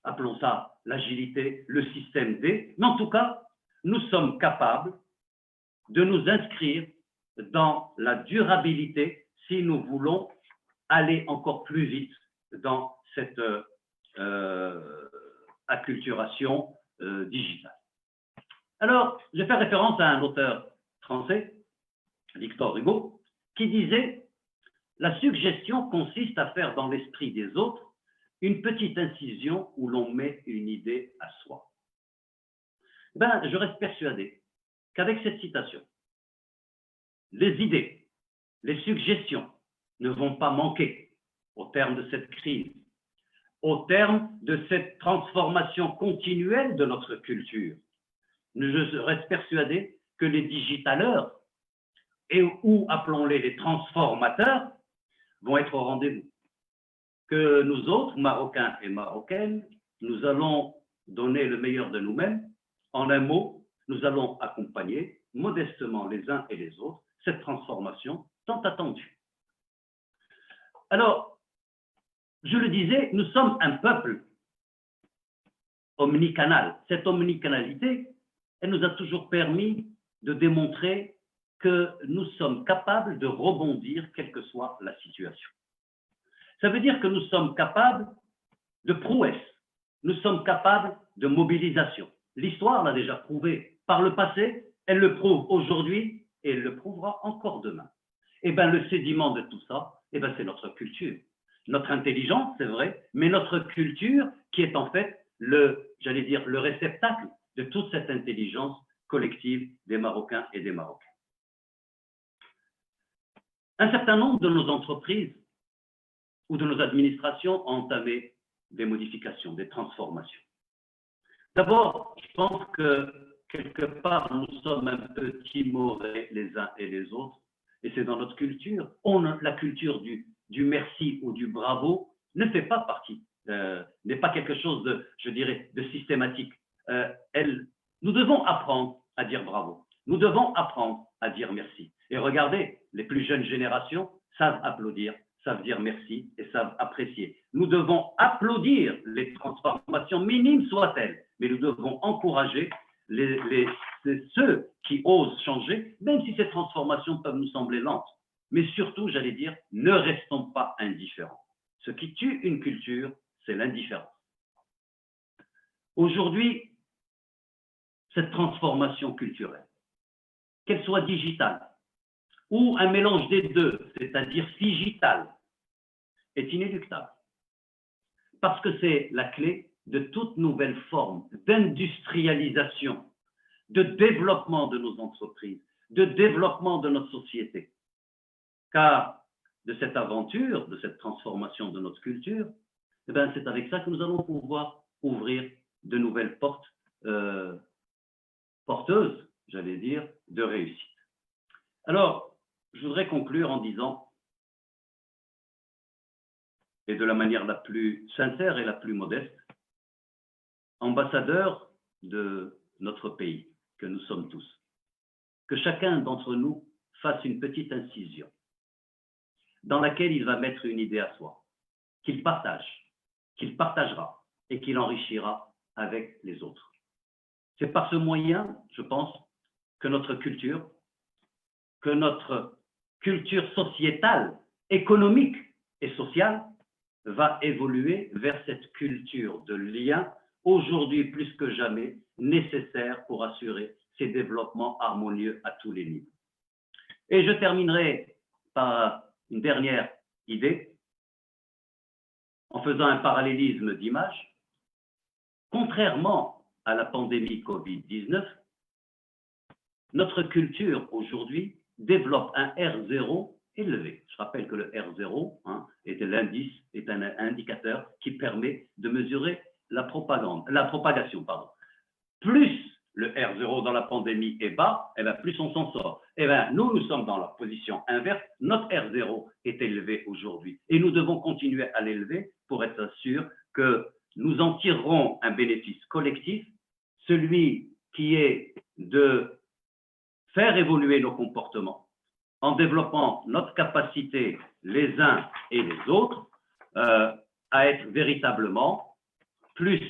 Appelons ça l'agilité, le système D, mais en tout cas, nous sommes capables de nous inscrire dans la durabilité si nous voulons aller encore plus vite dans cette acculturation digitale. Alors, je vais faire référence à un auteur français, Victor Hugo, qui disait « La suggestion consiste à faire dans l'esprit des autres une petite incision où l'on met une idée à soi. » Ben, je reste persuadé qu'avec cette citation, les idées, les suggestions ne vont pas manquer au terme de cette crise, au terme de cette transformation continuelle de notre culture. Je reste persuadé que les digitaleurs, ou appelons-les les transformateurs, vont être au rendez-vous. Que nous autres, Marocains et Marocaines, nous allons donner le meilleur de nous-mêmes. En un mot, nous allons accompagner modestement les uns et les autres cette transformation tant attendue. Alors, je le disais, nous sommes un peuple omnicanal. Cette omnicanalité, elle nous a toujours permis de démontrer que nous sommes capables de rebondir quelle que soit la situation. Ça veut dire que nous sommes capables de prouesse, nous sommes capables de mobilisation. L'histoire l'a déjà prouvé par le passé, elle le prouve aujourd'hui et elle le prouvera encore demain. Et bien le sédiment de tout ça, c'est notre culture. Notre intelligence, c'est vrai, mais notre culture qui est en fait j'allais dire, le réceptacle de toute cette intelligence collective des Marocains et des Marocaines. Un certain nombre de nos entreprises ou de nos administrations ont entamé des modifications, des transformations. D'abord, je pense que quelque part, nous sommes un peu timorés les uns et les autres, et c'est dans notre culture. La culture du merci ou du bravo ne fait pas partie, n'est pas quelque chose de, je dirais, de systématique. Nous devons apprendre à dire bravo. Nous devons apprendre à dire merci. Et regardez, les plus jeunes générations savent applaudir, savent dire merci et savent apprécier. Nous devons applaudir les transformations, minimes soient-elles, mais nous devons encourager ceux qui osent changer, même si ces transformations peuvent nous sembler lentes. Mais surtout, j'allais dire, ne restons pas indifférents. Ce qui tue une culture, c'est l'indifférence. Aujourd'hui, cette transformation culturelle, qu'elle soit digitale ou un mélange des deux, c'est-à-dire digitale, est inéluctable. Parce que c'est la clé de toute nouvelle forme d'industrialisation, de développement de nos entreprises, de développement de notre société. Car de cette aventure, de cette transformation de notre culture, c'est avec ça que nous allons pouvoir ouvrir de nouvelles portes porteuses, j'allais dire, de réussite. Alors, je voudrais conclure en disant, et de la manière la plus sincère et la plus modeste, ambassadeur de notre pays, que nous sommes tous, que chacun d'entre nous fasse une petite incision dans laquelle il va mettre une idée à soi, qu'il partage, qu'il partagera et qu'il enrichira avec les autres. C'est par ce moyen, je pense, que notre culture sociétale, économique et sociale va évoluer vers cette culture de lien, aujourd'hui plus que jamais nécessaire pour assurer ces développements harmonieux à tous les niveaux. Et je terminerai par une dernière idée, en faisant un parallélisme d'image. Contrairement à la pandémie Covid-19, notre culture aujourd'hui développe un R0 élevé. Je rappelle que le R0 est un indicateur qui permet de mesurer la propagation. Plus le R0 dans la pandémie est bas, plus on s'en sort. Nous sommes dans la position inverse. Notre R0 est élevé aujourd'hui et nous devons continuer à l'élever pour être sûr que nous en tirerons un bénéfice collectif, celui qui est de faire évoluer nos comportements en développant notre capacité les uns et les autres à être véritablement plus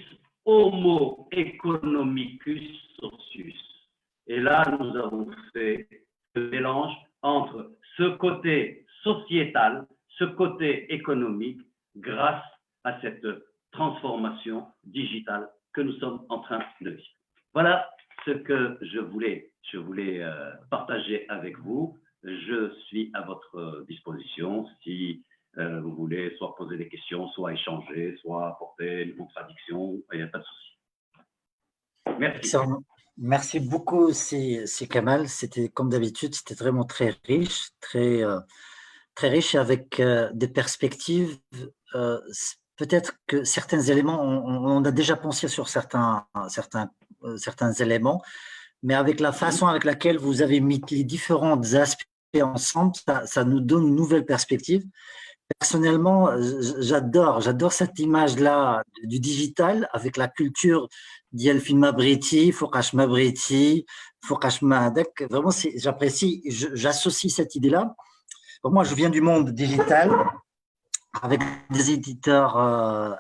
homo economicus socius. Et là, nous avons fait le mélange entre ce côté sociétal, ce côté économique, grâce à cette transformation digitale que nous sommes en train de vivre. Voilà ce que je voulais partager avec vous. Je suis à votre disposition si vous voulez soit poser des questions, soit échanger, soit apporter une contradiction, il n'y a pas de souci. Merci. Merci beaucoup, c'est Kamal. C'était comme d'habitude, c'était vraiment très riche, très riche avec des perspectives. Peut-être que certains éléments, on a déjà pensé sur certains éléments, mais avec la façon avec laquelle vous avez mis les différents aspects ensemble, ça nous donne une nouvelle perspective. Personnellement, j'adore cette image-là du digital avec la culture d'Yelfin Mabriti, Fokash Mabriti, Fokash Mahadek. Vraiment, j'apprécie, j'associe cette idée-là. Moi, je viens du monde digital avec des éditeurs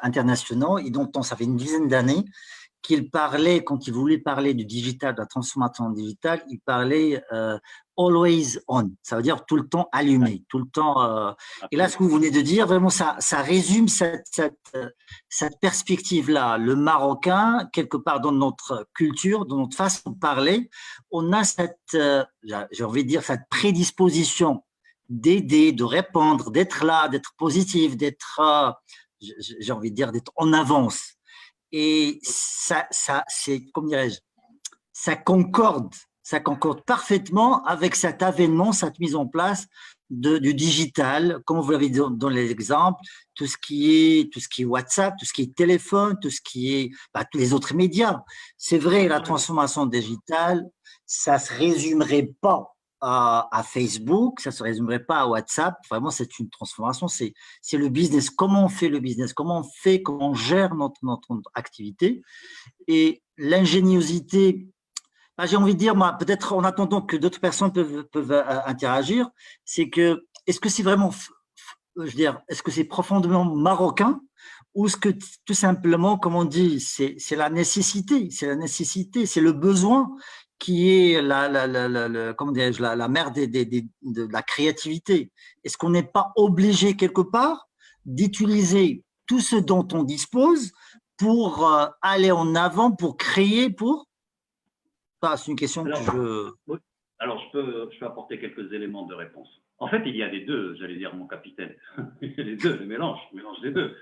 internationaux et donc ça fait une dizaine d'années qu'il parlait, quand il voulait parler du digital, de la transformation digitale, il parlait always on, ça veut dire tout le temps allumé, tout le temps. Et là, ce que vous venez de dire, vraiment, ça résume cette perspective-là. Le Marocain, quelque part dans notre culture, dans notre façon de parler, on a j'ai envie de dire, cette prédisposition d'aider, de répondre, d'être là, d'être positif, j'ai envie de dire, d'être en avance. Et c'est, comment dirais-je, ça concorde parfaitement avec cet avènement, cette mise en place du digital, comme vous l'avez dit dans les exemples, tout ce qui est WhatsApp, tout ce qui est téléphone, tout ce qui est tous les autres médias. C'est vrai, la transformation digitale, ça se résumerait pas à Facebook, ça se résumerait pas à WhatsApp. Vraiment, c'est une transformation. C'est le business. Comment on fait le business? Comment on gère notre activité? Et l'ingéniosité, j'ai envie de dire, moi, peut-être en attendant que d'autres personnes peuvent interagir, c'est que, est-ce que c'est vraiment, je veux dire, est-ce que c'est profondément marocain ou est-ce que tout simplement, comme on dit, c'est la nécessité, c'est le besoin qui est comment dirais-je, la mère de la créativité. Est-ce qu'on n'est pas obligé quelque part d'utiliser tout ce dont on dispose pour aller en avant, pour créer, c'est une question que oui. Alors, je peux apporter quelques éléments de réponse. En fait, il y a les deux, j'allais dire, mon capitaine. Il y a les deux, le mélange des deux.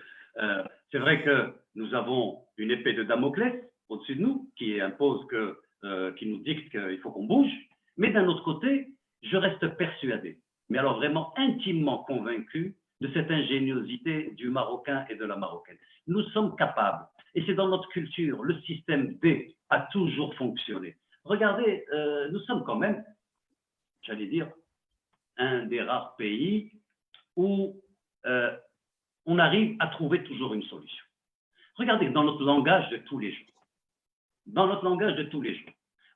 C'est vrai que nous avons une épée de Damoclès au-dessus de nous qui impose qui nous dicte qu'il faut qu'on bouge. Mais d'un autre côté, je reste persuadé, mais alors vraiment intimement convaincu de cette ingéniosité du Marocain et de la Marocaine. Nous sommes capables, et c'est dans notre culture, le système D a toujours fonctionné. Regardez, nous sommes quand même, j'allais dire, un des rares pays où on arrive à trouver toujours une solution. Regardez, dans notre langage de tous les jours,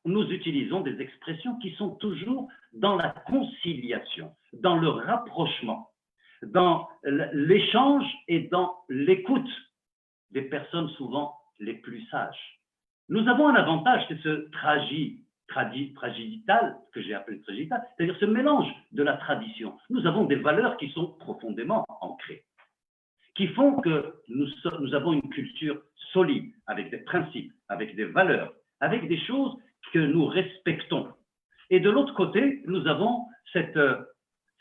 nous utilisons des expressions qui sont toujours dans la conciliation, dans le rapprochement, dans l'échange et dans l'écoute des personnes souvent les plus sages. Nous avons un avantage, c'est ce tragidital, que j'ai appelé tragidital, c'est-à-dire ce mélange de la tradition. Nous avons des valeurs qui sont profondément ancrées, qui font que nous avons une culture solide, avec des principes, avec des valeurs, avec des choses que nous respectons. Et de l'autre côté, nous avons cet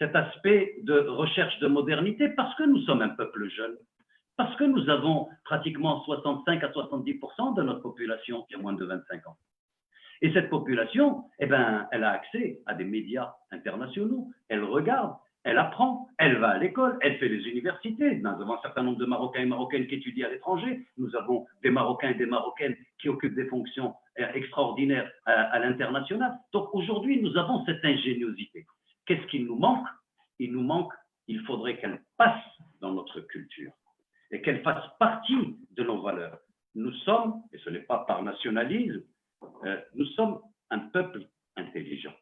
aspect de recherche de modernité parce que nous sommes un peuple jeune, parce que nous avons pratiquement 65 à 70% de notre population qui a moins de 25 ans. Et cette population, elle a accès à des médias internationaux, elle regarde, elle apprend, elle va à l'école, elle fait les universités. Nous avons un certain nombre de Marocains et Marocaines qui étudient à l'étranger. Nous avons des Marocains et des Marocaines qui occupent des fonctions extraordinaires à l'international. Donc aujourd'hui, nous avons cette ingéniosité. Qu'est-ce qu'il nous manque? Il faudrait qu'elle passe dans notre culture et qu'elle fasse partie de nos valeurs. Nous sommes, et ce n'est pas par nationalisme, nous sommes un peuple intelligent.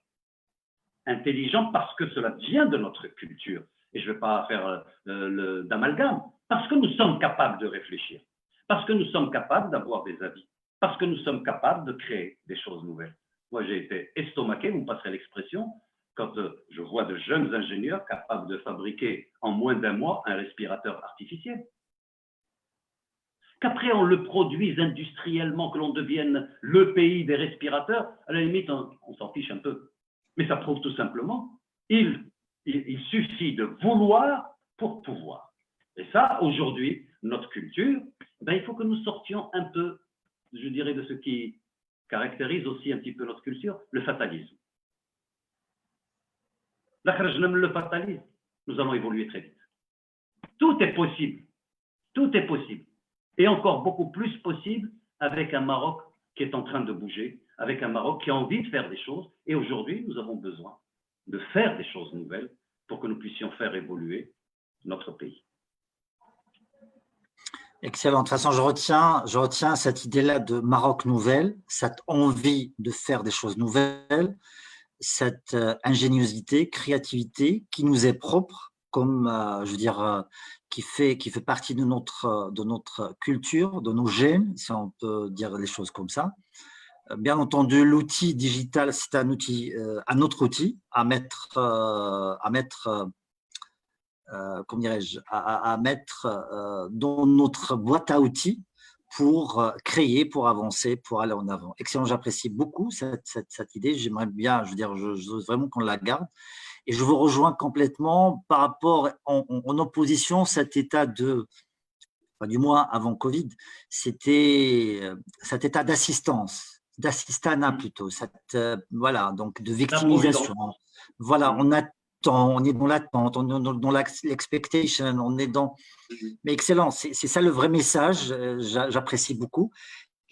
Intelligent parce que cela vient de notre culture. Et je ne vais pas faire d'amalgame, parce que nous sommes capables de réfléchir, parce que nous sommes capables d'avoir des avis, parce que nous sommes capables de créer des choses nouvelles. Moi, j'ai été estomaqué, vous me passerez l'expression, quand je vois de jeunes ingénieurs capables de fabriquer en moins d'un mois un respirateur artificiel. Qu'après on le produise industriellement, que l'on devienne le pays des respirateurs, à la limite, on s'en fiche un peu. Mais ça prouve tout simplement, il suffit de vouloir pour pouvoir. Et ça, aujourd'hui, notre culture, il faut que nous sortions un peu, je dirais, de ce qui caractérise aussi un petit peu notre culture, le fatalisme. Le fatalisme, nous allons évoluer très vite. Tout est possible. Tout est possible. Et encore beaucoup plus possible avec un Maroc qui est en train de bouger, avec un Maroc qui a envie de faire des choses. Et aujourd'hui, nous avons besoin de faire des choses nouvelles pour que nous puissions faire évoluer notre pays. Excellent. De toute façon, je retiens cette idée-là de Maroc nouvelle, cette envie de faire des choses nouvelles, cette ingéniosité, créativité qui nous est propre, comme je veux dire, qui fait partie de notre culture, de nos gènes, si on peut dire les choses comme ça. Bien entendu, l'outil digital, c'est un autre outil à mettre, comment dirais-je, à mettre dans notre boîte à outils pour créer, pour avancer, pour aller en avant. Excellent, j'apprécie beaucoup cette idée. J'aimerais bien, je veux dire, je veux vraiment qu'on la garde. Et je vous rejoins complètement par rapport en opposition cet état de, enfin, du moins avant Covid, c'était cet état d'assistanat plutôt, voilà, donc de victimisation. Voilà, on attend, on est dans l'attente, on est dans l'expectation, on est dans… Mais excellent, c'est ça le vrai message, j'apprécie beaucoup.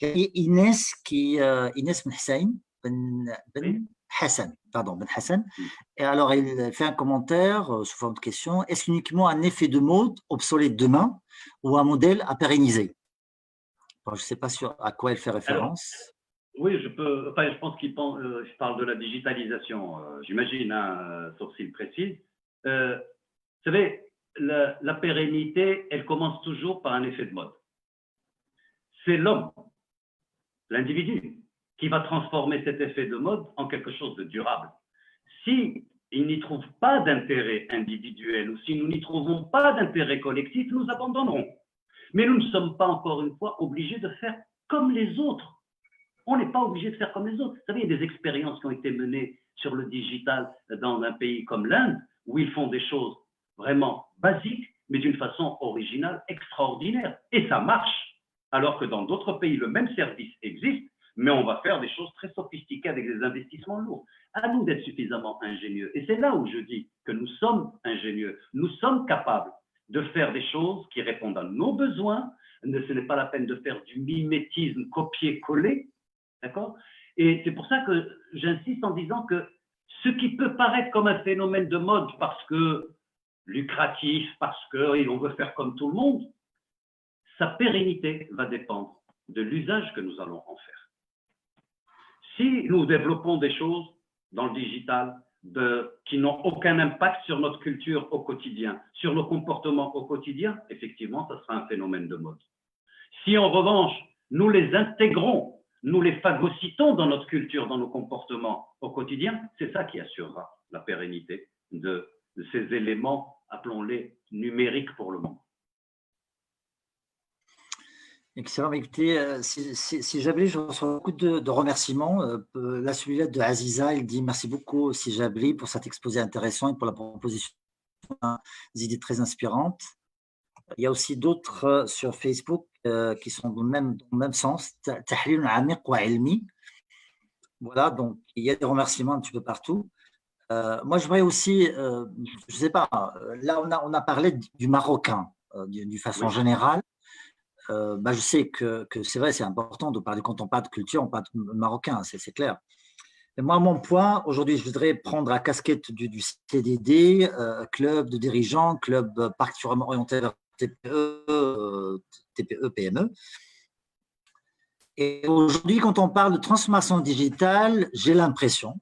Et Inès Ben Hassan, pardon, Ben Hassan. Et alors, il fait un commentaire sous forme de question. Est-ce uniquement un effet de mode obsolète demain ou un modèle à pérenniser? Je ne sais pas à quoi elle fait référence. Alors, oui, je pense qu'il parle de la digitalisation, j'imagine, sauf s'il précise. Vous savez, la pérennité, elle commence toujours par un effet de mode. C'est l'homme, l'individu, qui va transformer cet effet de mode en quelque chose de durable. Si il n'y trouve pas d'intérêt individuel ou si nous n'y trouvons pas d'intérêt collectif, nous abandonnerons. Mais nous ne sommes pas, encore une fois, obligés de faire comme les autres. On n'est pas obligé de faire comme les autres. Vous savez, il y a des expériences qui ont été menées sur le digital dans un pays comme l'Inde, où ils font des choses vraiment basiques, mais d'une façon originale, extraordinaire. Et ça marche. Alors que dans d'autres pays, le même service existe, mais on va faire des choses très sophistiquées avec des investissements lourds. À nous d'être suffisamment ingénieux. Et c'est là où je dis que nous sommes ingénieux. Nous sommes capables de faire des choses qui répondent à nos besoins. Ce n'est pas la peine de faire du mimétisme copier-coller. D'accord? Et c'est pour ça que j'insiste en disant que ce qui peut paraître comme un phénomène de mode parce que lucratif, parce qu'on veut faire comme tout le monde, sa pérennité va dépendre de l'usage que nous allons en faire. Si nous développons des choses dans le digital qui n'ont aucun impact sur notre culture au quotidien, sur nos comportements au quotidien, effectivement, ça sera un phénomène de mode. Si en revanche, nous les intégrons, nous les phagocytons dans notre culture, dans nos comportements au quotidien, c'est ça qui assurera la pérennité de ces éléments, appelons-les numériques pour le moment. Excellent. Écoutez, si Jabli, je reçois beaucoup de remerciements. Là, celui-là de Aziza, il dit merci beaucoup, si Jabli, pour cet exposé intéressant et pour la proposition des idées très inspirantes. Il y a aussi d'autres sur Facebook qui sont dans le même sens. Tahlil amiq wa ilmi. Voilà, donc il y a des remerciements un petit peu partout. Moi, je voudrais aussi, je ne sais pas, là, on a parlé du marocain d'une façon générale. Je sais que c'est vrai, c'est important de parler, quand on parle de culture, on parle de marocain, c'est clair. Et moi, mon point, aujourd'hui, je voudrais prendre la casquette du CDD, club de dirigeants, club particulièrement orienté vers TPE, PME. Et aujourd'hui, quand on parle de transformation digitale, j'ai l'impression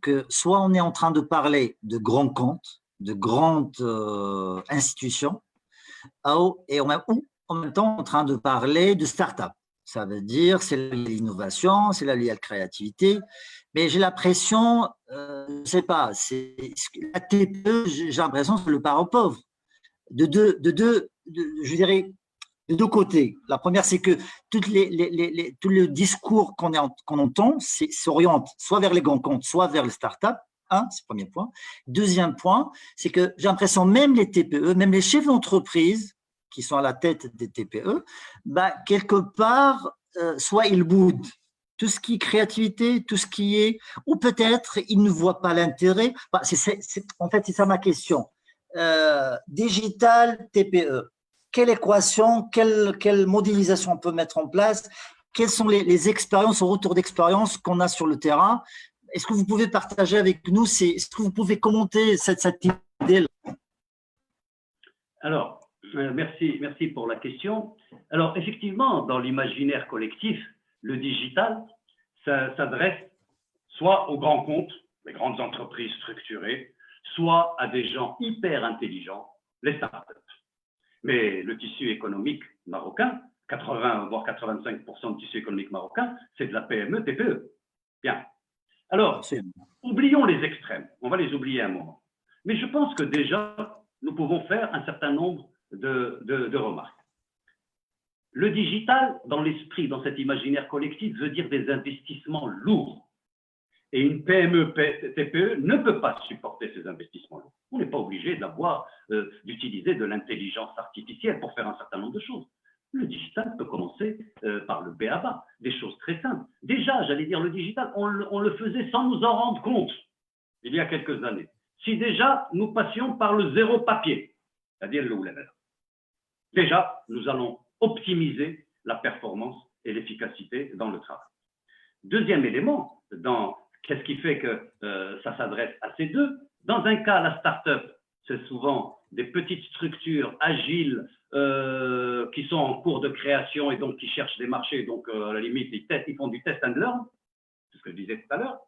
que soit on est en train de parler de grands comptes, de grandes institutions, et en même temps en train de parler de start-up. Ça veut dire c'est l'innovation, c'est la créativité, mais j'ai l'impression, je ne sais pas, la TPE, j'ai l'impression que c'est le parent pauvre. Je dirais, de deux côtés. La première, c'est que tout le discours qu'on entend s'oriente soit vers les grands comptes, soit vers les start-up. C'est le premier point. Deuxième point, c'est que j'ai l'impression même les TPE, même les chefs d'entreprise qui sont à la tête des TPE, quelque part, soit ils boudent tout ce qui est créativité, tout ce qui est, ou peut-être ils ne voient pas l'intérêt. Bah, en fait, c'est ça ma question. Digital, TPE. Quelle équation, quelle modélisation on peut mettre en place? Quelles sont les expériences, au retour d'expérience qu'on a sur le terrain? Est-ce que vous pouvez partager avec nous, est-ce que vous pouvez commenter cette idée-là? Alors, merci pour la question. Alors, effectivement, dans l'imaginaire collectif, le digital, ça s'adresse soit aux grands comptes, les grandes entreprises structurées, soit à des gens hyper intelligents, les startups. Mais le tissu économique marocain, 80 voire 85% du tissu économique marocain, c'est de la PME, TPE. Bien. Alors, oublions les extrêmes. On va les oublier un moment. Mais je pense que déjà, nous pouvons faire un certain nombre de remarques. Le digital, dans l'esprit, dans cet imaginaire collectif, veut dire des investissements lourds. Et une PME, TPE ne peut pas supporter ces investissements lourds. On n'est pas obligé d'utiliser de l'intelligence artificielle pour faire un certain nombre de choses. Le digital peut commencer par le b.a.-ba, des choses très simples. Déjà, j'allais dire, le digital, on le faisait sans nous en rendre compte, il y a quelques années. Si déjà, nous passions par le zéro papier, c'est-à-dire le level, déjà, nous allons optimiser la performance et l'efficacité dans le travail. Deuxième élément, qu'est-ce qui fait que ça s'adresse à ces deux? Dans un cas, la start-up, c'est souvent des petites structures agiles qui sont en cours de création et donc qui cherchent des marchés. Donc, à la limite, ils font du test and learn, c'est ce que je disais tout à l'heure.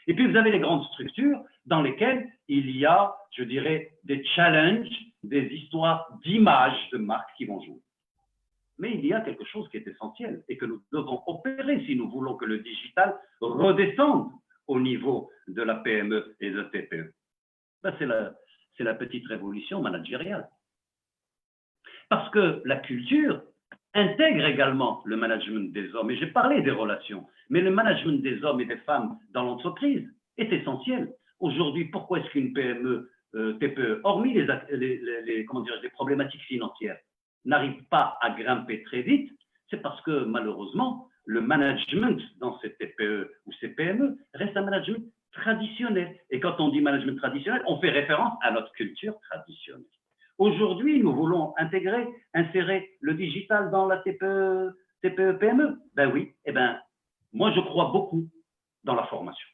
Et puis, vous avez les grandes structures dans lesquelles il y a, je dirais, des challenges, des histoires d'images de marques qui vont jouer. Mais il y a quelque chose qui est essentiel et que nous devons opérer si nous voulons que le digital redescende au niveau de la PME et de TPE. Ben, c'est la petite révolution managériale. Parce que la culture intègre également le management des hommes. Et j'ai parlé des relations, mais le management des hommes et des femmes dans l'entreprise est essentiel. Aujourd'hui, pourquoi est-ce qu'une PME, TPE, hormis les problématiques financières, n'arrive pas à grimper très vite? C'est parce que malheureusement, le management dans ces TPE ou ces PME reste un management traditionnel. Et quand on dit management traditionnel, on fait référence à notre culture traditionnelle. Aujourd'hui, nous voulons insérer le digital dans la TPE, PME. Ben oui, moi je crois beaucoup dans la formation.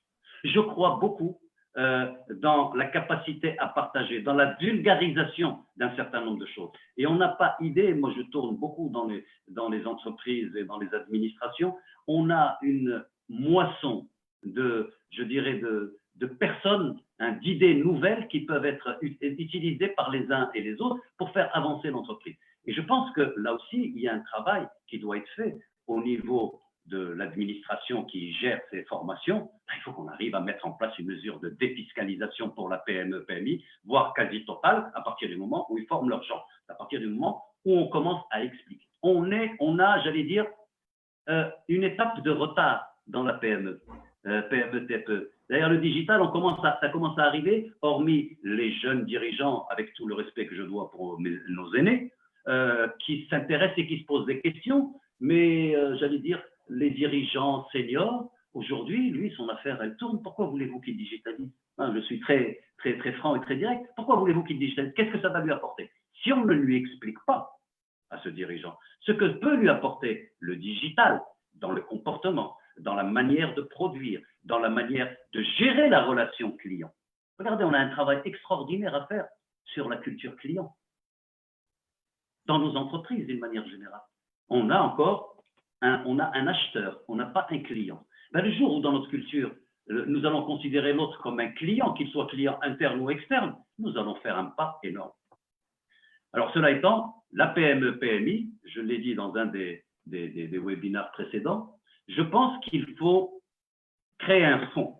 Je crois beaucoup dans la capacité à partager, dans la vulgarisation d'un certain nombre de choses. Et on n'a pas idée, moi je tourne beaucoup dans les entreprises et dans les administrations, on a une moisson je dirais, de personnes, d'idées nouvelles qui peuvent être utilisées par les uns et les autres pour faire avancer l'entreprise. Et je pense que là aussi, il y a un travail qui doit être fait au niveau de l'administration qui gère ces formations. Il faut qu'on arrive à mettre en place une mesure de défiscalisation pour la PME, PMI, voire quasi totale, à partir du moment où ils forment leurs gens, à partir du moment où on commence à expliquer. On a, j'allais dire, une étape de retard dans la PME, TPE. D'ailleurs, le digital, ça commence à arriver, hormis les jeunes dirigeants, avec tout le respect que je dois pour nos aînés, qui s'intéressent et qui se posent des questions, mais j'allais dire, les dirigeants seniors, aujourd'hui, lui, son affaire, elle tourne. Pourquoi voulez-vous qu'il digitalise? Je suis très, très, très franc et très direct. Pourquoi voulez-vous qu'il digitalise? Qu'est-ce que ça va lui apporter? Si on ne lui explique pas à ce dirigeant ce que peut lui apporter le digital dans le comportement, dans la manière de produire, dans la manière de gérer la relation client. Regardez, on a un travail extraordinaire à faire sur la culture client. Dans nos entreprises, d'une manière générale. On a un acheteur, on n'a pas un client. Le jour où dans notre culture, nous allons considérer l'autre comme un client, qu'il soit client interne ou externe, nous allons faire un pas énorme. Alors, cela étant, la PME, PMI, je l'ai dit dans un des webinaires précédents, je pense qu'il faut créer un fonds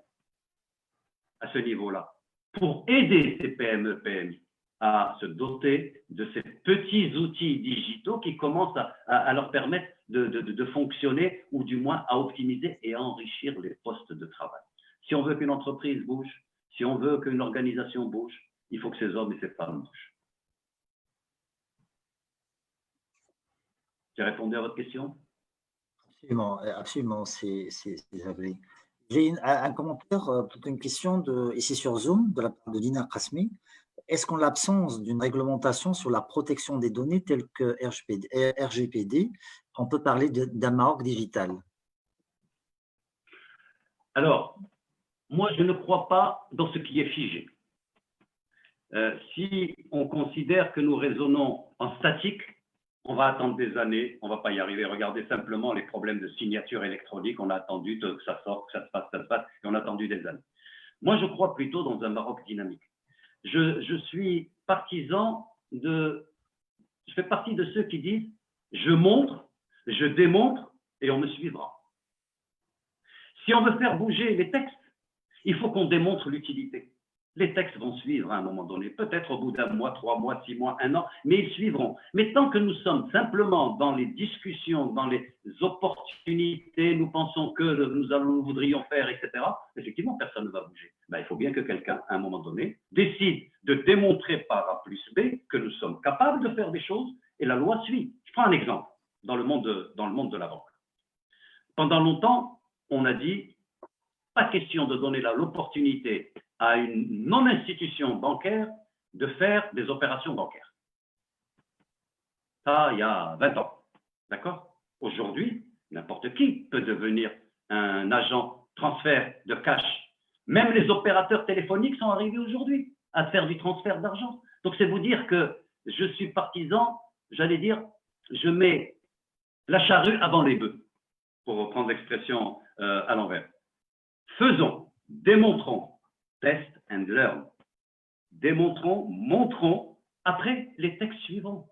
à ce niveau-là pour aider ces PME, PMI à se doter de ces petits outils digitaux qui commencent à leur permettre de fonctionner ou du moins à optimiser et à enrichir les postes de travail. Si on veut qu'une entreprise bouge, si on veut qu'une organisation bouge, il faut que ces hommes et ces femmes bougent. J'ai répondu à votre question? Absolument, absolument, c'est vrai. J'ai un commentaire, plutôt une question ici sur Zoom, de la part de Dina Khasmi. Est-ce qu'en l'absence d'une réglementation sur la protection des données telle que RGPD, on peut parler d'un Maroc digital? Alors, moi, je ne crois pas dans ce qui est figé. Si on considère que nous raisonnons en statique, on va attendre des années, on ne va pas y arriver. Regardez simplement les problèmes de signature électronique, on a attendu que ça sorte, que ça se passe, et on a attendu des années. Moi, je crois plutôt dans un Maroc dynamique. Je suis partisan je fais partie de ceux qui disent, je montre, je démontre, et on me suivra. Si on veut faire bouger les textes, il faut qu'on démontre l'utilité. Les textes vont suivre à un moment donné, peut-être au bout d'un mois, 3 mois, 6 mois, 1 an, mais ils suivront. Mais tant que nous sommes simplement dans les discussions, dans les opportunités, nous pensons que nous voudrions faire, etc., effectivement, personne ne va bouger. Ben, il faut bien que quelqu'un, à un moment donné, décide de démontrer par A plus B que nous sommes capables de faire des choses et la loi suit. Je prends un exemple dans le monde de la banque. Pendant longtemps, on a dit pas question de donner l'opportunité à une non-institution bancaire de faire des opérations bancaires. Ça, il y a 20 ans. D'accord? Aujourd'hui, n'importe qui peut devenir un agent transfert de cash. Même les opérateurs téléphoniques sont arrivés aujourd'hui à faire du transfert d'argent. Donc, c'est vous dire que je suis partisan, j'allais dire, je mets la charrue avant les bœufs, pour reprendre l'expression à l'envers. Faisons, démontrons, test and learn. Démontrons, montrons, après les textes suivants.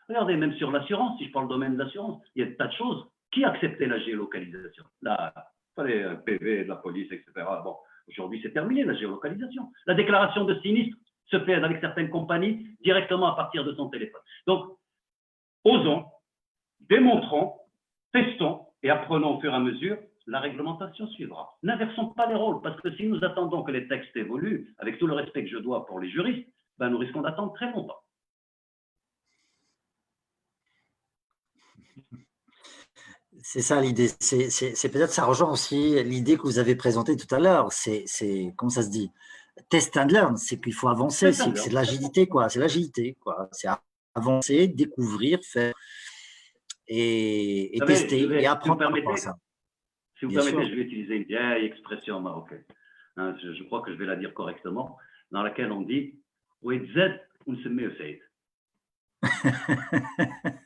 Regardez, même sur l'assurance, si je prends le domaine de l'assurance, il y a des tas de choses. Qui acceptait la géolocalisation? Là, il fallait un PV de la police, etc. Bon, aujourd'hui, c'est terminé, la géolocalisation. La déclaration de sinistre se fait avec certaines compagnies directement à partir de son téléphone. Donc, osons, démontrons, testons et apprenons au fur et à mesure, la réglementation suivra. N'inversons pas les rôles, parce que si nous attendons que les textes évoluent, avec tout le respect que je dois pour les juristes, ben nous risquons d'attendre très longtemps. C'est ça l'idée. C'est peut-être ça rejoint aussi l'idée que vous avez présentée tout à l'heure. Comment ça se dit? Test and learn, c'est qu'il faut avancer, c'est de l'agilité, quoi. C'est l'agilité, quoi. C'est avancer, découvrir, faire et tester et apprendre par rapport à ça. Si vous permettez, je vais utiliser une vieille expression marocaine. Hein, je crois que je vais la dire correctement, dans laquelle on dit Ouedzed ou Saïd.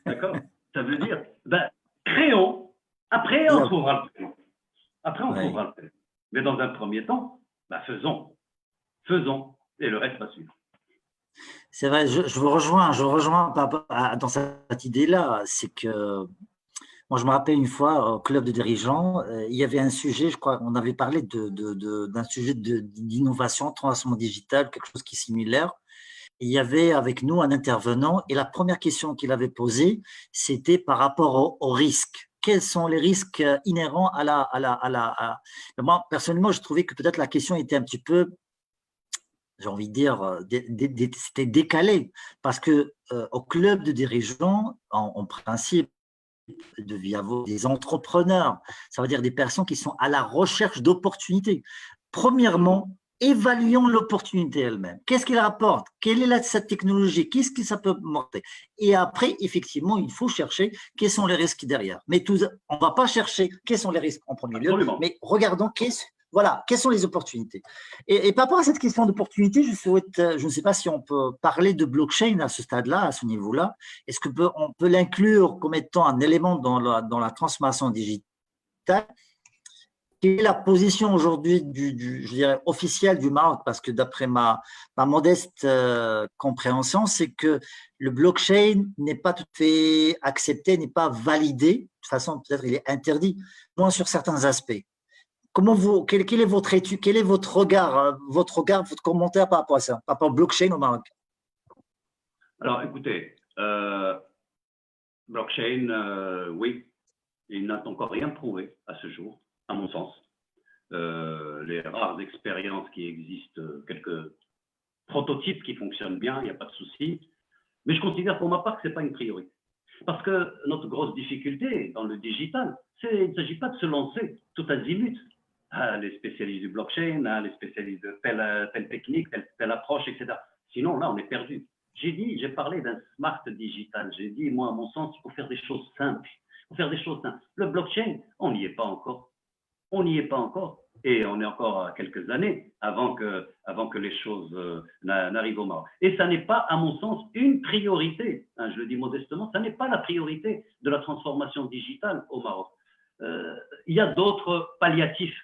D'accord? Ça veut dire, ben, créons, après on trouvera le prénom. Après on trouvera le prénom. Mais dans un premier temps, ben, faisons, et le reste va suivre. C'est vrai, je vous rejoins dans cette idée-là. C'est que moi, je me rappelle une fois au club de dirigeants, il y avait un sujet, je crois, on avait parlé d'un sujet d'innovation, transformation digitale, quelque chose qui est similaire. Et il y avait avec nous un intervenant et la première question qu'il avait posée, c'était par rapport au risque. Quels sont les risques inhérents Moi, personnellement, je trouvais que peut-être la question était un petit peu, j'ai envie de dire, c'était décalé parce que au club de dirigeants, en principe, devait y avoir des entrepreneurs, ça veut dire des personnes qui sont à la recherche d'opportunités. Premièrement, évaluons l'opportunité elle-même. Qu'est-ce qu'il rapporte? Quelle est cette technologie? Qu'est-ce que ça peut monter? Et après, effectivement, il faut chercher quels sont les risques derrière. Mais on ne va pas chercher quels sont les risques en premier lieu, mais regardons quelles sont les opportunités. Et par rapport à cette question d'opportunité, je ne sais pas si on peut parler de blockchain à ce stade-là, à ce niveau-là. Est-ce qu'on peut l'inclure comme étant un élément dans la transformation digitale? Quelle est la position aujourd'hui je dirais, officielle du Maroc? Parce que d'après ma modeste compréhension, c'est que le blockchain n'est pas tout à fait accepté, n'est pas validé. De toute façon, peut-être il est interdit, moins sur certains aspects. Quel est votre étude, quel est votre regard, votre commentaire par rapport à ça, par rapport au blockchain au Maroc? Alors, écoutez, blockchain, oui, il n'a encore rien prouvé à ce jour, à mon sens. Les rares expériences qui existent, quelques prototypes qui fonctionnent bien, il n'y a pas de souci. Mais je considère pour ma part que ce n'est pas une priorité. Parce que notre grosse difficulté dans le digital, il ne s'agit pas de se lancer tout azimut. Ah, les spécialistes du blockchain, ah, les spécialistes de telle technique, telle approche, etc. Sinon, là, on est perdu. J'ai parlé d'un smart digital. J'ai dit, moi, à mon sens, il faut faire des choses simples. Il faut faire des choses simples. Le blockchain, on n'y est pas encore. On n'y est pas encore. Et on est encore à quelques années avant que les choses n'arrivent au Maroc. Et ça n'est pas, à mon sens, une priorité. Hein, je le dis modestement, ça n'est pas la priorité de la transformation digitale au Maroc. Il y a d'autres palliatifs,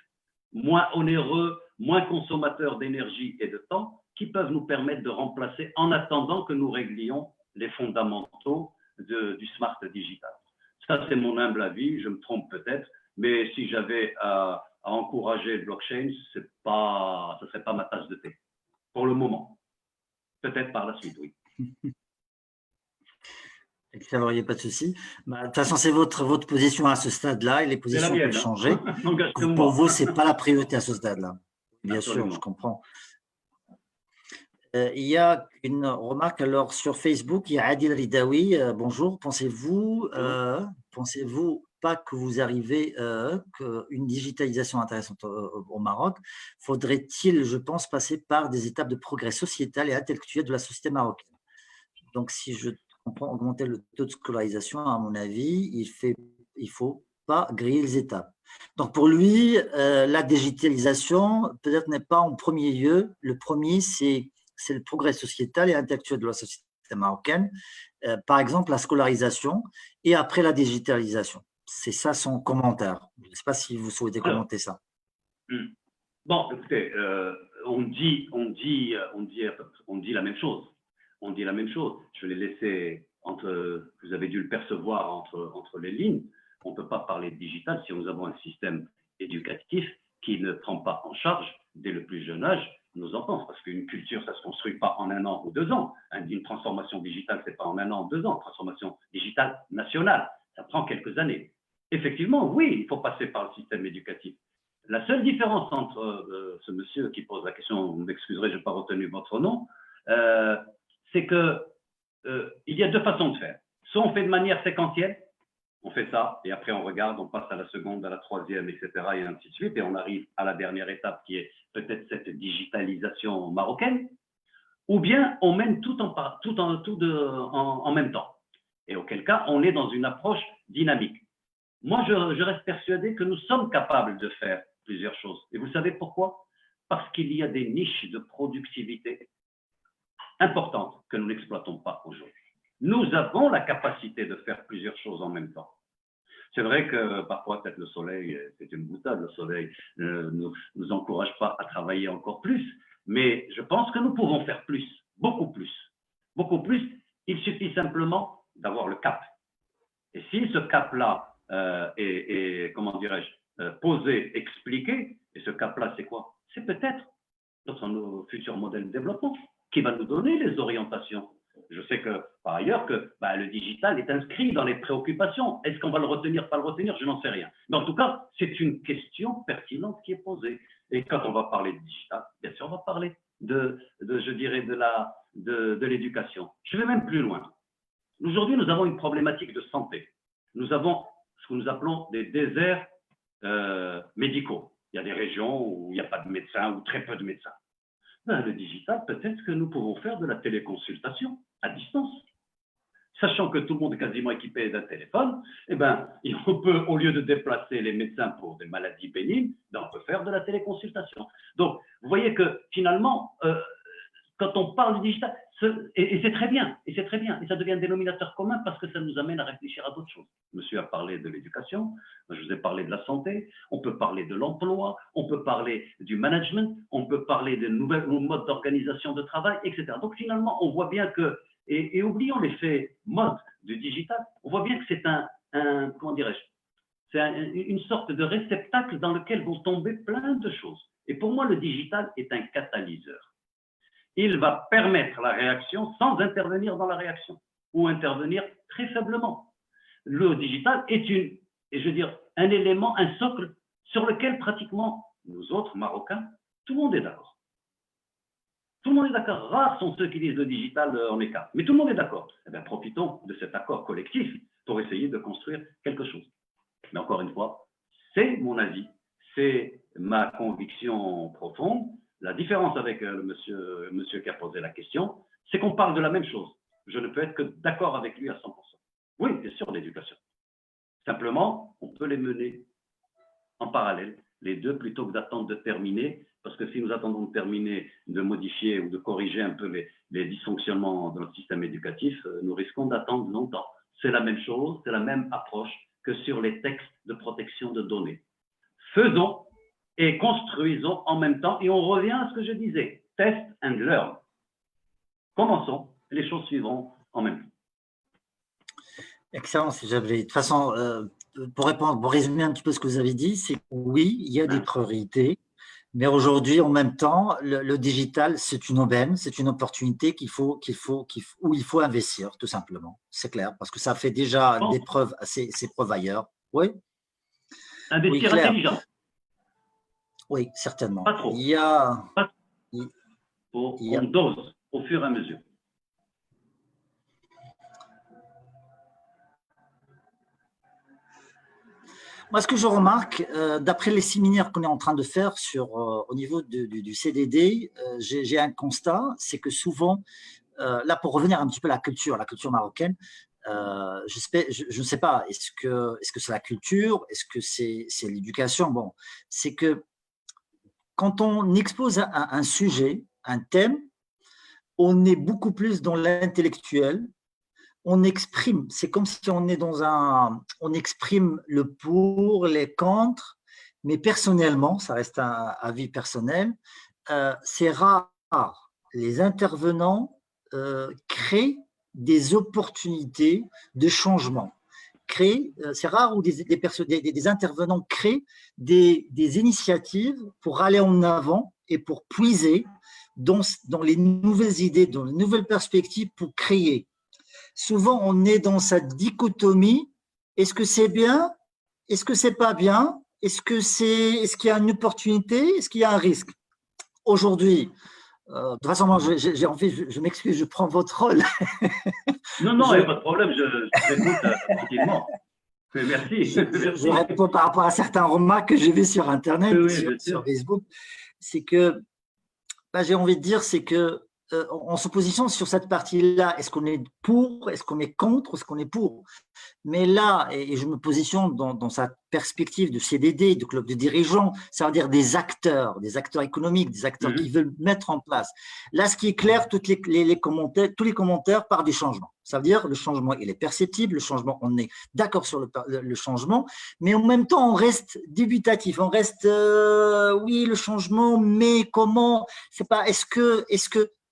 moins onéreux, moins consommateurs d'énergie et de temps, qui peuvent nous permettre de remplacer en attendant que nous réglions les fondamentaux du smart digital. Ça, c'est mon humble avis, je me trompe peut-être, mais si j'avais à encourager le blockchain, ce ne serait pas ma tasse de thé, pour le moment. Peut-être par la suite, oui. Alors, il n'y a pas de souci. Bah, de toute façon, c'est votre position à ce stade-là et les positions mienne, peuvent changer. Hein. Pour vous, ce n'est pas la priorité à ce stade-là. Bien Absolument. sûr, je comprends. Il y a une remarque alors sur Facebook, il y a Adil Ridawi. Bonjour, pensez-vous pas que vous arrivez qu'une digitalisation intéressante au Maroc, faudrait-il, je pense, passer par des étapes de progrès sociétal et intellectuel de la société marocaine? Donc, si je comprends, augmenter le taux de scolarisation, à mon avis, il faut pas griller les étapes. Donc, pour lui, la digitalisation, peut-être n'est pas en premier lieu. Le premier, c'est le progrès sociétal et intellectuel de la société marocaine. Par exemple, la scolarisation et après la digitalisation. C'est ça son commentaire. Je ne sais pas si vous souhaitez commenter ça. Bon, écoutez, on dit la même chose. On dit la même chose. Je l'ai laissé vous avez dû le percevoir entre les lignes. On ne peut pas parler de digital si nous avons un système éducatif qui ne prend pas en charge, dès le plus jeune âge, nos enfants. Parce qu'une culture, ça ne se construit pas en 1 an ou 2 ans. Une transformation digitale, ce n'est pas en 1 an ou 2 ans. Transformation digitale nationale, ça prend quelques années. Effectivement, oui, il faut passer par le système éducatif. La seule différence entre ce monsieur qui pose la question, vous m'excuserez, je n'ai pas retenu votre nom, c'est qu'il y a 2 façons de faire. Soit on fait de manière séquentielle, on fait ça, et après on regarde, on passe à la seconde, à la troisième, etc., et ainsi de suite, et on arrive à la dernière étape qui est peut-être cette digitalisation marocaine, ou bien on mène tout en même temps. Et auquel cas, on est dans une approche dynamique. Moi, je reste persuadé que nous sommes capables de faire plusieurs choses. Et vous savez pourquoi? Parce qu'il y a des niches de productivité importantes que nous n'exploitons pas aujourd'hui. Nous avons la capacité de faire plusieurs choses en même temps. C'est vrai que parfois, peut-être le soleil, c'est une boutade, le soleil ne nous encourage pas à travailler encore plus, mais je pense que nous pouvons faire plus, beaucoup plus. Beaucoup plus, il suffit simplement d'avoir le cap. Et si ce cap-là est comment dirais-je, posé, expliqué, et ce cap-là, c'est quoi? C'est peut-être notre futur modèle de développement qui va nous donner les orientations. Je sais que, par ailleurs, que le digital est inscrit dans les préoccupations. Est-ce qu'on va le retenir, pas le retenir? Je n'en sais rien. Mais en tout cas, c'est une question pertinente qui est posée. Et quand on va parler de digital, bien sûr, on va parler je dirais, de l'éducation. Je vais même plus loin. Aujourd'hui, nous avons une problématique de santé. Nous avons ce que nous appelons des déserts médicaux. Il y a des régions où il n'y a pas de médecins ou très peu de médecins. Le digital, peut-être que nous pouvons faire de la téléconsultation à distance. Sachant que tout le monde est quasiment équipé d'un téléphone, on peut, au lieu de déplacer les médecins pour des maladies bénignes, on peut faire de la téléconsultation. Donc, vous voyez que finalement, quand on parle du digital, et c'est très bien, et ça devient un dénominateur commun parce que ça nous amène à réfléchir à d'autres choses. Monsieur a parlé de l'éducation, je vous ai parlé de la santé, on peut parler de l'emploi, on peut parler du management, on peut parler de nouveaux modes d'organisation de travail, etc. Donc finalement, on voit bien que, et oublions l'effet mode du digital, on voit bien que c'est comment dirais-je, c'est une sorte de réceptacle dans lequel vont tomber plein de choses. Et pour moi, le digital est un catalyseur. Il va permettre la réaction sans intervenir dans la réaction ou intervenir très faiblement. Le digital est un élément, un socle sur lequel pratiquement nous autres Marocains, tout le monde est d'accord. Tout le monde est d'accord. Rares sont ceux qui disent le digital, on est quatre. Mais tout le monde est d'accord. Eh bien, profitons de cet accord collectif pour essayer de construire quelque chose. Mais encore une fois, c'est mon avis, c'est ma conviction profonde. La différence avec le monsieur qui a posé la question, c'est qu'on parle de la même chose. Je ne peux être que d'accord avec lui à 100%. Oui, bien sûr, l'éducation. Simplement, on peut les mener en parallèle, les deux, plutôt que d'attendre de terminer, parce que si nous attendons de terminer, de modifier ou de corriger un peu les dysfonctionnements de notre système éducatif, nous risquons d'attendre longtemps. C'est la même chose, c'est la même approche que sur les textes de protection de données. Faisons et construisons en même temps, et on revient à ce que je disais, test and learn. Commençons, les choses suivront en même temps. Excellent, c'est Jabri. De toute façon, pour répondre, pour résumer un petit peu ce que vous avez dit, c'est que oui, il y a des priorités, mais aujourd'hui, en même temps, le digital, c'est une aubaine, c'est une opportunité où il faut investir, tout simplement. C'est clair, parce que ça fait déjà des preuves, ses preuves ailleurs. Oui. Investir oui, intelligent. Oui, certainement. Pas trop. Il y a. On dose au fur et à mesure. Moi, ce que je remarque, d'après les séminaires qu'on est en train de faire au niveau du CDD, j'ai un constat, c'est que souvent, là, pour revenir un petit peu à la culture marocaine, je ne sais pas, est-ce que c'est la culture, est-ce que c'est l'éducation? Bon, c'est que quand on expose un sujet, un thème, on est beaucoup plus dans l'intellectuel. On exprime, c'est comme si on est on exprime le pour, les contre, mais personnellement, ça reste un avis personnel, c'est rare. Les intervenants créent des opportunités de changement. C'est rare où des intervenants créent des initiatives pour aller en avant et pour puiser dans les nouvelles idées, dans les nouvelles perspectives pour créer. Souvent, on est dans cette dichotomie. Est-ce que c'est bien? Est-ce que c'est pas bien? Est-ce qu'il y a une opportunité? Est-ce qu'il y a un risque? Aujourd'hui, de toute façon, moi, j'ai envie, je m'excuse, je prends votre rôle. Non, il n'y a pas de problème, je t'écoute tranquillement. Merci. Je réponds par rapport à certains remarques que j'ai vues sur Internet, sur Facebook. C'est que, j'ai envie de dire, c'est que on se positionne sur cette partie-là. Est-ce qu'on est pour? Est-ce qu'on est contre? Est-ce qu'on est pour? Mais là, et je me positionne dans sa perspective de CDD, de club de dirigeants, ça veut dire des acteurs économiques, des acteurs qui veulent mettre en place. Là, ce qui est clair, tous les commentaires parlent du changement. Ça veut dire le changement, il est perceptible, le changement, on est d'accord sur le changement, mais en même temps, on reste dubitatif, on reste, oui, le changement, mais comment? C'est pas, est-ce que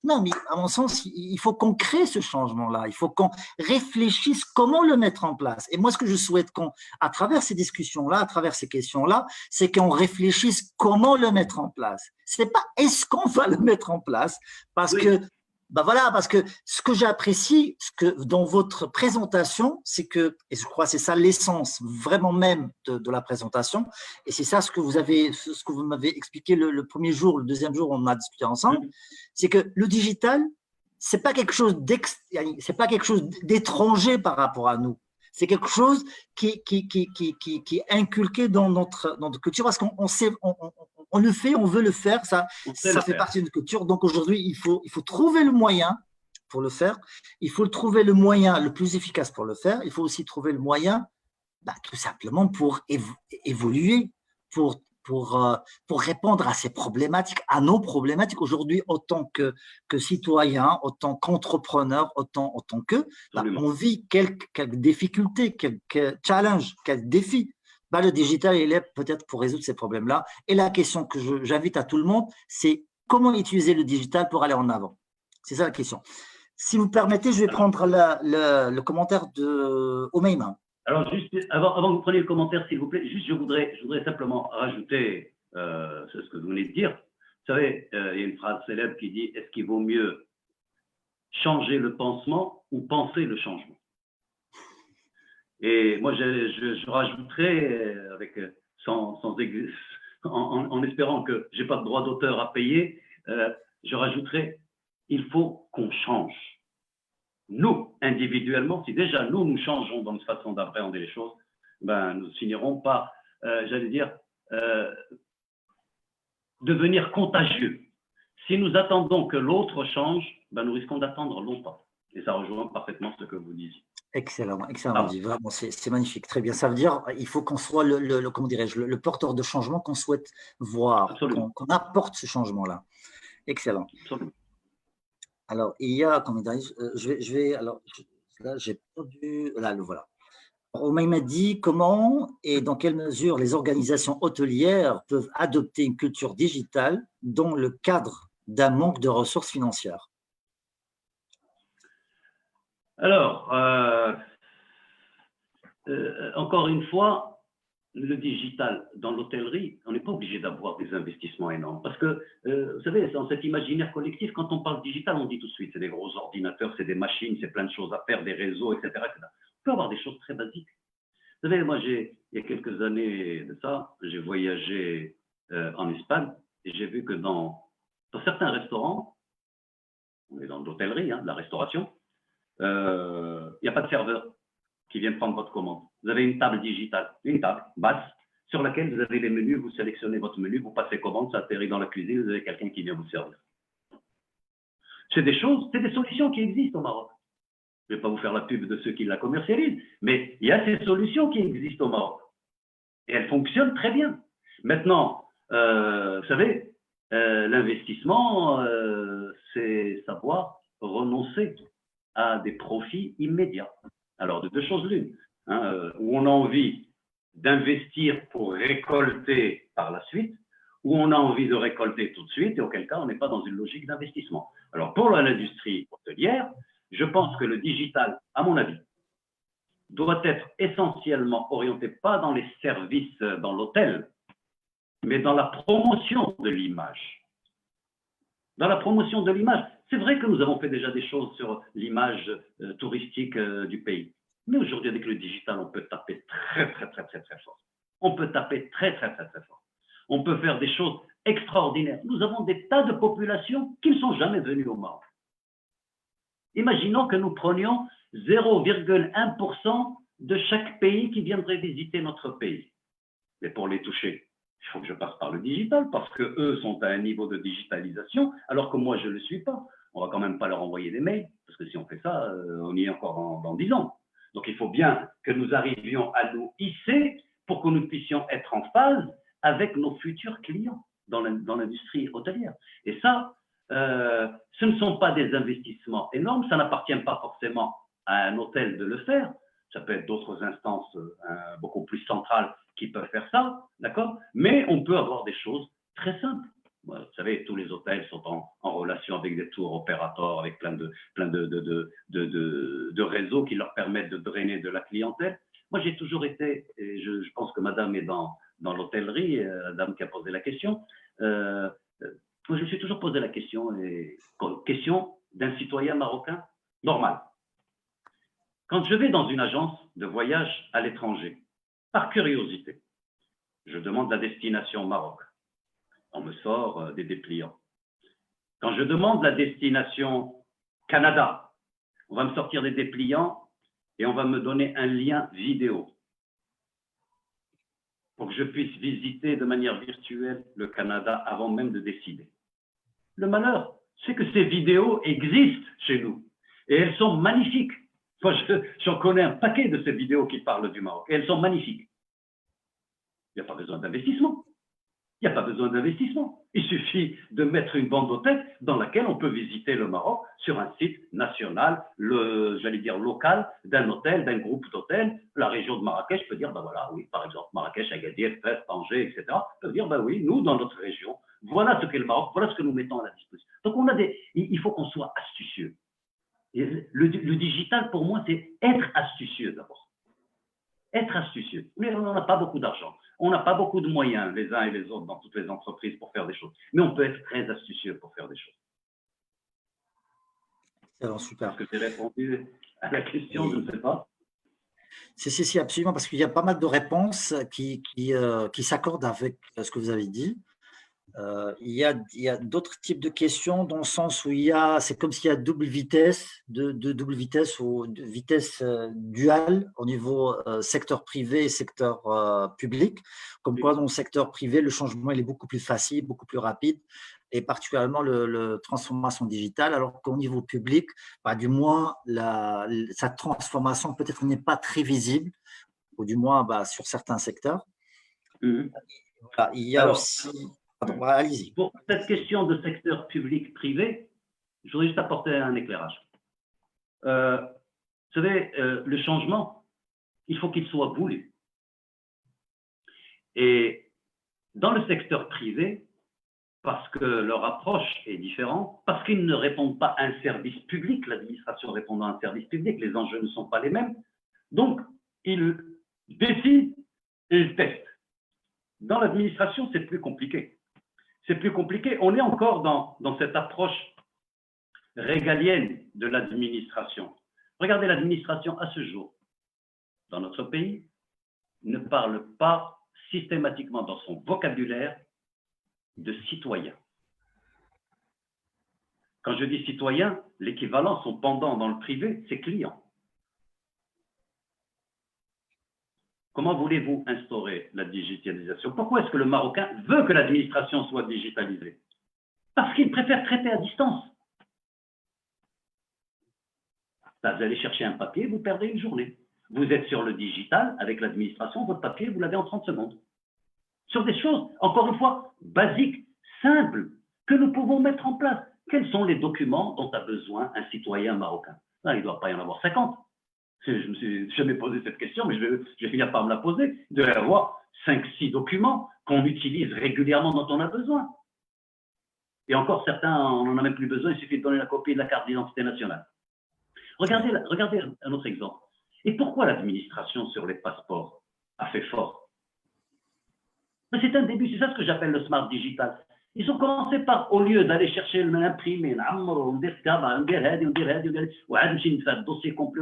non, mais à mon sens, il faut qu'on crée ce changement-là. Il faut qu'on réfléchisse comment le mettre en place. Et moi, ce que je souhaite à travers ces discussions-là, à travers ces questions-là, c'est qu'on réfléchisse comment le mettre en place. C'est pas est-ce qu'on va le mettre en place, parce que parce que ce que j'apprécie, dans votre présentation, c'est que, et je crois que c'est ça l'essence vraiment même de la présentation, et c'est ça ce que vous m'avez expliqué le premier jour, le deuxième jour, on a discuté ensemble, c'est que le digital, c'est pas quelque chose d'étranger par rapport à nous. C'est quelque chose qui est inculqué dans notre culture, parce qu'on sait, on le fait, on veut le faire, ça fait partie de notre culture. Donc aujourd'hui, il faut trouver le moyen pour le faire. Il faut trouver le moyen le plus efficace pour le faire. Il faut aussi trouver le moyen, tout simplement, pour évoluer, pour répondre à ces problématiques, à nos problématiques aujourd'hui, autant que citoyens, autant qu'entrepreneurs, autant que on vit quelques difficultés, quelques challenges, quelques défis. Le digital, il est peut-être pour résoudre ces problèmes-là. Et la question que j'invite à tout le monde, c'est comment utiliser le digital pour aller en avant. C'est ça la question. Si vous permettez, je vais prendre le commentaire de Omeima. Alors, juste avant que vous preniez le commentaire, s'il vous plaît, juste je voudrais simplement rajouter ce que vous venez de dire. Vous savez, il y a une phrase célèbre qui dit « Est-ce qu'il vaut mieux changer le pansement ou penser le changement ?» Et moi, je rajouterais, en espérant que je n'ai pas de droit d'auteur à payer, je rajouterais il faut qu'on change. Nous, individuellement, si déjà nous changeons dans notre façon d'appréhender les choses, ben, nous finirons par, j'allais dire, devenir contagieux. Si nous attendons que l'autre change, ben, nous risquons d'attendre longtemps. Et ça rejoint parfaitement ce que vous disiez. Excellent, excellent dit. Vraiment, c'est magnifique, très bien. Ça veut dire il faut qu'on soit comment dirais-je, le porteur de changement qu'on souhaite voir, qu'on apporte ce changement-là. Excellent. Absolument. Alors, il y a, comment dirais-je, alors, là, j'ai perdu, là, le voilà. Romain m'a dit comment et dans quelle mesure les organisations hôtelières peuvent adopter une culture digitale dans le cadre d'un manque de ressources financières. Alors, encore une fois, le digital dans l'hôtellerie, on n'est pas obligé d'avoir des investissements énormes. Parce que, vous savez, dans cet imaginaire collectif, quand on parle digital, on dit tout de suite, c'est des gros ordinateurs, c'est des machines, c'est plein de choses à faire, des réseaux, etc., etc. On peut avoir des choses très basiques. Vous savez, moi, il y a quelques années de ça, j'ai voyagé en Espagne et j'ai vu que dans certains restaurants, on est dans l'hôtellerie, de la restauration, il n'y a pas de serveur qui vient prendre votre commande. Vous avez une table digitale, une table basse, sur laquelle vous avez les menus, vous sélectionnez votre menu, vous passez commande, ça atterrit dans la cuisine, vous avez quelqu'un qui vient vous servir. C'est des choses, c'est des solutions qui existent au Maroc. Je ne vais pas vous faire la pub de ceux qui la commercialisent, mais il y a ces solutions qui existent au Maroc. Et elles fonctionnent très bien. Maintenant, vous savez, l'investissement, c'est savoir renoncer à des profits immédiats. Alors, de deux choses l'une, où on a envie d'investir pour récolter par la suite, ou on a envie de récolter tout de suite, et auquel cas, on n'est pas dans une logique d'investissement. Alors, pour l'industrie hôtelière, je pense que le digital, à mon avis, doit être essentiellement orienté pas dans les services dans l'hôtel, mais dans la promotion de l'image. Dans la promotion de l'image, c'est vrai que nous avons fait déjà des choses sur l'image touristique du pays. Mais aujourd'hui, avec le digital, on peut taper très fort. On peut taper très fort. On peut faire des choses extraordinaires. Nous avons des tas de populations qui ne sont jamais venues au Maroc. Imaginons que nous prenions 0,1% de chaque pays qui viendrait visiter notre pays. Mais pour les toucher, il faut que je passe par le digital parce qu'eux sont à un niveau de digitalisation alors que moi, je ne le suis pas. On ne va quand même pas leur envoyer des mails parce que si on fait ça, on y est encore dans 10 ans. Donc, il faut bien que nous arrivions à nous hisser pour que nous puissions être en phase avec nos futurs clients dans l'industrie hôtelière. Et ça, ce ne sont pas des investissements énormes, ça n'appartient pas forcément à un hôtel de le faire, ça peut être d'autres instances beaucoup plus centrales qui peuvent faire ça, d'accord? Mais on peut avoir des choses très simples. Vous savez, tous les hôtels sont en relation avec des tours opérateurs, avec plein de réseaux qui leur permettent de drainer de la clientèle. Moi, j'ai toujours été, et je pense que madame est dans l'hôtellerie, la dame qui a posé la question, moi, je me suis toujours posé la question d'un citoyen marocain normal. Quand je vais dans une agence de voyage à l'étranger, par curiosité, je demande la destination Maroc. On me sort des dépliants. Quand je demande la destination Canada, on va me sortir des dépliants et on va me donner un lien vidéo pour que je puisse visiter de manière virtuelle le Canada avant même de décider. Le malheur, c'est que ces vidéos existent chez nous et elles sont magnifiques. Moi, j'en connais un paquet de ces vidéos qui parlent du Maroc et elles sont magnifiques. Il n'y a pas besoin d'investissement. Il n'y a pas besoin d'investissement. Il suffit de mettre une bande hôtel dans laquelle on peut visiter le Maroc sur un site national, j'allais dire local, d'un hôtel, d'un groupe d'hôtels. La région de Marrakech peut dire, ben voilà, oui, par exemple, Marrakech, Agadir, Fès, Tanger, etc. peut dire, ben oui, nous, dans notre région, voilà ce qu'est le Maroc, voilà ce que nous mettons à la disposition. Donc, il faut qu'on soit astucieux. Et le digital, pour moi, c'est être astucieux d'abord. Être astucieux. Mais on n'a pas beaucoup d'argent. On n'a pas beaucoup de moyens, les uns et les autres, dans toutes les entreprises pour faire des choses. Mais on peut être très astucieux pour faire des choses. Alors, super. Est-ce que j'ai répondu à la question? Je ne sais pas. Si, absolument, parce qu'il y a pas mal de réponses qui s'accordent avec ce que vous avez dit. Il y a d'autres types de questions dans le sens où c'est comme s'il y a double vitesse ou de vitesse duale au niveau secteur privé et secteur public. Comme quoi, dans le secteur privé, le changement il est beaucoup plus facile, beaucoup plus rapide, et particulièrement le transformation digitale, alors qu'au niveau public, bah, du moins, sa transformation peut-être n'est pas très visible, ou du moins bah, sur certains secteurs. Voilà, il y a Alors, aussi… Pardon, allez-y. pour cette question de secteur public-privé, je voudrais juste apporter un éclairage. Vous savez, le changement, il faut qu'il soit voulu. Et dans le secteur privé, parce que leur approche est différente, parce qu'ils ne répondent pas à un service public, l'administration répondant à un service public, les enjeux ne sont pas les mêmes, donc ils décident et ils testent. Dans l'administration, c'est plus compliqué. C'est plus compliqué. On est encore dans cette approche régalienne de l'administration. Regardez, l'administration à ce jour, dans notre pays, ne parle pas systématiquement dans son vocabulaire de citoyen. Quand je dis citoyen, l'équivalent, son pendant dans le privé, c'est client. Comment voulez-vous instaurer la digitalisation? Pourquoi est-ce que le Marocain veut que l'administration soit digitalisée? Parce qu'il préfère traiter à distance. Vous allez chercher un papier, vous perdez une journée. Vous êtes sur le digital, avec l'administration, votre papier, vous l'avez en 30 secondes. Sur des choses, encore une fois, basiques, simples, que nous pouvons mettre en place. Quels sont les documents dont a besoin un citoyen marocain? Là, il ne doit pas y en avoir 50. Je ne me suis jamais posé cette question, mais je vais finir par me la poser. Il doit y avoir 5-6 documents qu'on utilise régulièrement dont on a besoin. Et encore certains, on n'en a même plus besoin, il suffit de donner la copie de la carte d'identité nationale. Regardez un autre exemple. Et pourquoi l'administration sur les passeports a fait fort? C'est un début, c'est ça ce que j'appelle le smart digital. Ils ont commencé par, au lieu d'aller chercher l'imprimer, dossier complet,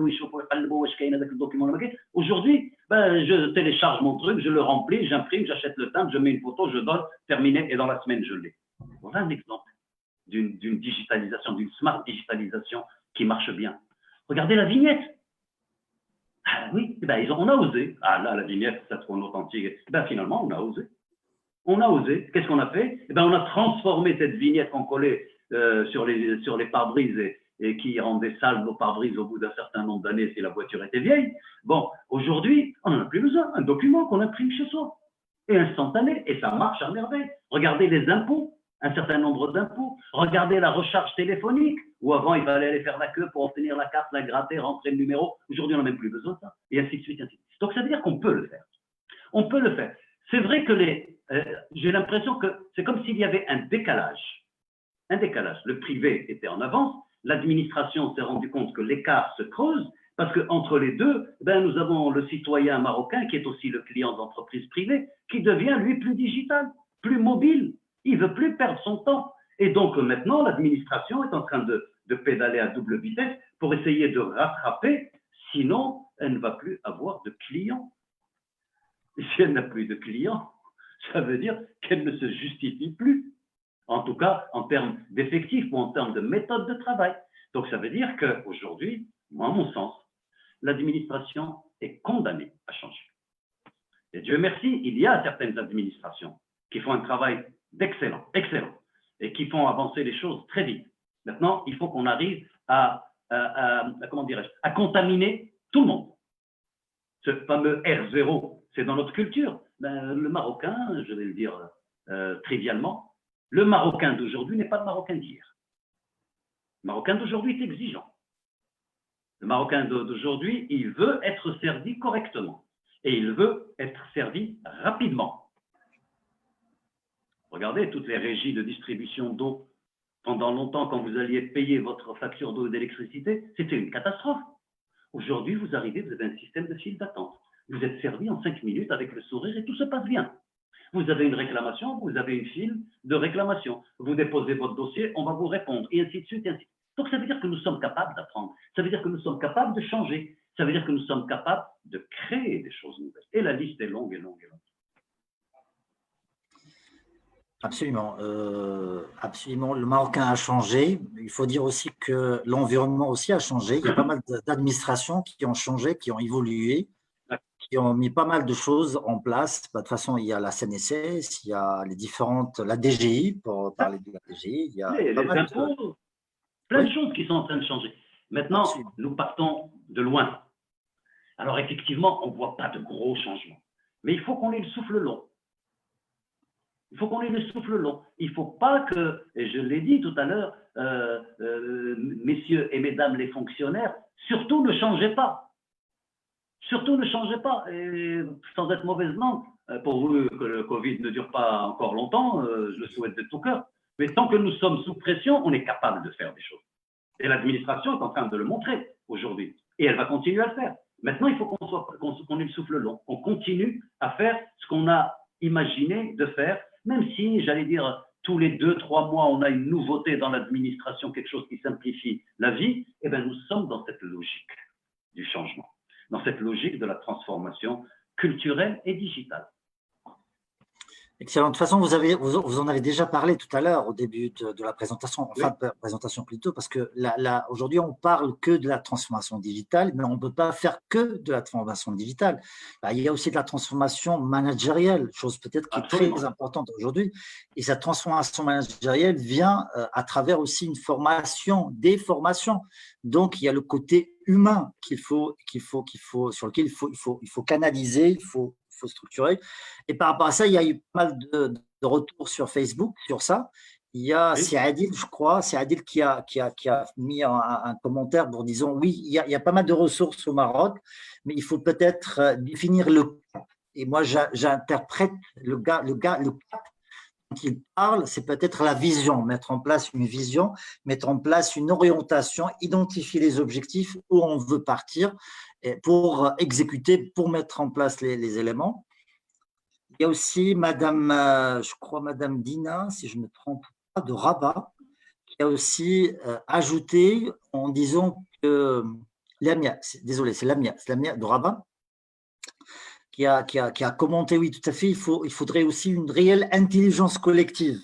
aujourd'hui, je télécharge mon truc, je le remplis, j'imprime, j'achète le timbre, je mets une photo, je donne, terminé, et dans la semaine, je l'ai. Voilà un exemple d'une digitalisation, d'une smart digitalisation qui marche bien. Regardez la vignette. Ah oui, on a osé. Ah là, la vignette, ça trop authentique. Finalement, on a osé. On a osé. Qu'est-ce qu'on a fait? On a transformé cette vignette qu'on collait sur les pare-brises et qui rendait sale nos pare-brises au bout d'un certain nombre d'années si la voiture était vieille. Bon, aujourd'hui, on n'en a plus besoin. Un document qu'on imprime chez soi. Et instantané. Et ça marche à merveille. Regardez les impôts. Un certain nombre d'impôts. Regardez la recharge téléphonique, où avant, il fallait aller faire la queue pour obtenir la carte, la gratter, rentrer le numéro. Aujourd'hui, on n'a même plus besoin de ça. Et ainsi de suite, ainsi de suite. Donc, ça veut dire qu'on peut le faire. On peut le faire. C'est vrai que j'ai l'impression que c'est comme s'il y avait un décalage. Un décalage. Le privé était en avance. L'administration s'est rendu compte que l'écart se creuse parce qu'entre les deux, nous avons le citoyen marocain qui est aussi le client d'entreprises privées qui devient, lui, plus digital, plus mobile. Il ne veut plus perdre son temps. Et donc, maintenant, l'administration est en train de pédaler à double vitesse pour essayer de rattraper. Sinon, elle ne va plus avoir de clients. Et si elle n'a plus de clients, ça veut dire qu'elle ne se justifie plus. En tout cas, en termes d'effectifs ou en termes de méthode de travail. Donc, ça veut dire qu'aujourd'hui, moi, à mon sens, l'administration est condamnée à changer. Et Dieu merci, il y a certaines administrations qui font un travail d'excellent, et qui font avancer les choses très vite. Maintenant, il faut qu'on arrive à contaminer tout le monde. Ce fameux R0, c'est dans notre culture. Le Marocain, je vais le dire trivialement, le Marocain d'aujourd'hui n'est pas le Marocain d'hier. Le Marocain d'aujourd'hui est exigeant. Le Marocain d'aujourd'hui, il veut être servi correctement. Et il veut être servi rapidement. Regardez toutes les régies de distribution d'eau. Pendant longtemps, quand vous alliez payer votre facture d'eau et d'électricité, c'était une catastrophe. Aujourd'hui, vous arrivez, vous avez un système de file d'attente. Vous êtes servi en 5 minutes avec le sourire et tout se passe bien. Vous avez une réclamation, vous avez une file de réclamation. Vous déposez votre dossier, on va vous répondre, et ainsi de suite, et ainsi de suite. Donc, ça veut dire que nous sommes capables d'apprendre. Ça veut dire que nous sommes capables de changer. Ça veut dire que nous sommes capables de créer des choses nouvelles. Et la liste est longue et longue et longue. Absolument, absolument. Le Marocain a changé. Il faut dire aussi que l'environnement aussi a changé. Il y a pas mal d'administrations qui ont changé, qui ont évolué, qui ont mis pas mal de choses en place. Bah, de toute façon, il y a la CNSS, il y a les différentes, la DGI, pour parler de la DGI, il y a pas Les mal de… impôts, plein Oui, de choses qui sont en train de changer. Maintenant, absolument. nous partons de loin. Alors effectivement, on ne voit pas de gros changements. Mais il faut qu'on ait le souffle long. Il faut qu'on ait le souffle long. Il ne faut pas que, et je l'ai dit tout à l'heure, messieurs et mesdames les fonctionnaires, surtout ne changez pas. Surtout ne changez pas. Et sans être mauvaise langue, pour vous que le Covid ne dure pas encore longtemps, je le souhaite de tout cœur. Mais tant que nous sommes sous pression, on est capable de faire des choses. Et l'administration est en train de le montrer aujourd'hui. Et elle va continuer à le faire. Maintenant, il faut qu'on ait le souffle long. On continue à faire ce qu'on a imaginé de faire, même si, j'allais dire, tous les 2-3 mois, on a une nouveauté dans l'administration, quelque chose qui simplifie la vie. Eh bien, nous sommes dans cette logique du changement, dans cette logique de la transformation culturelle et digitale. Excellent. De toute façon, vous en avez déjà parlé tout à l'heure au début de la présentation, enfin de la présentation plutôt, parce que aujourd'hui, on parle que de la transformation digitale, mais on ne peut pas faire que de la transformation digitale. Bah, il y a aussi de la transformation managérielle, chose peut-être qui est très importante aujourd'hui. Et cette transformation managérielle vient à travers aussi une formation, des formations. Donc, il y a le côté humain sur lequel il faut canaliser, il faut structurer. Et par rapport à ça, il y a eu pas mal de retours sur Facebook sur ça. C'est Adil, je crois, c'est Adil qui a mis un commentaire pour disant oui, il y a pas mal de ressources au Maroc, mais il faut peut-être définir le cap. Et moi, j'interprète le cap qu'il parle, c'est peut-être la vision, mettre en place une vision, mettre en place une orientation, identifier les objectifs où on veut partir pour exécuter, pour mettre en place les éléments. Il y a aussi Madame, je crois Madame Dina, si je ne me trompe pas, de Rabat, qui a aussi ajouté en disant que Lamia, désolé, c'est Lamia de Rabat, qui a commenté, oui, tout à fait, il faudrait aussi une réelle intelligence collective.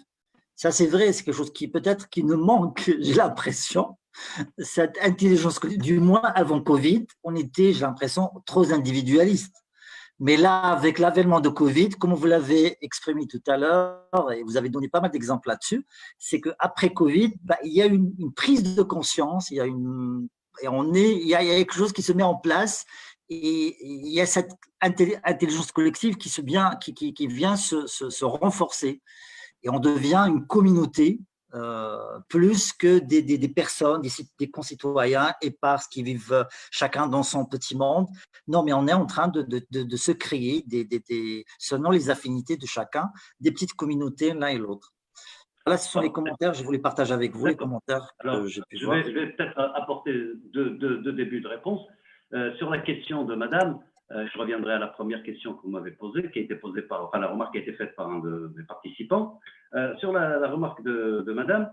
Ça, c'est vrai, c'est quelque chose qui peut-être qui nous manque, j'ai l'impression. Cette intelligence collective, du moins avant Covid, on était, j'ai l'impression, trop individualiste. Mais là, avec l'avènement de Covid, comme vous l'avez exprimé tout à l'heure, et vous avez donné pas mal d'exemples là-dessus, c'est qu'après Covid, il y a une prise de conscience, il y a quelque chose qui se met en place, et il y a cette intelligence collective qui vient se renforcer, et on devient une communauté plus que des personnes, des concitoyens épars qui vivent chacun dans son petit monde. Non, mais on est en train de se créer, selon les affinités de chacun, des petites communautés l'un et l'autre. Là, ce sont les commentaires, je voulais partager avec vous les commentaires que j'ai pu voir. Je vais peut-être apporter deux débuts de réponse. Sur la question de Madame, je reviendrai à la première question que vous m'avez posée, qui a été posée la remarque qui a été faite par un des participants. Sur la remarque de Madame,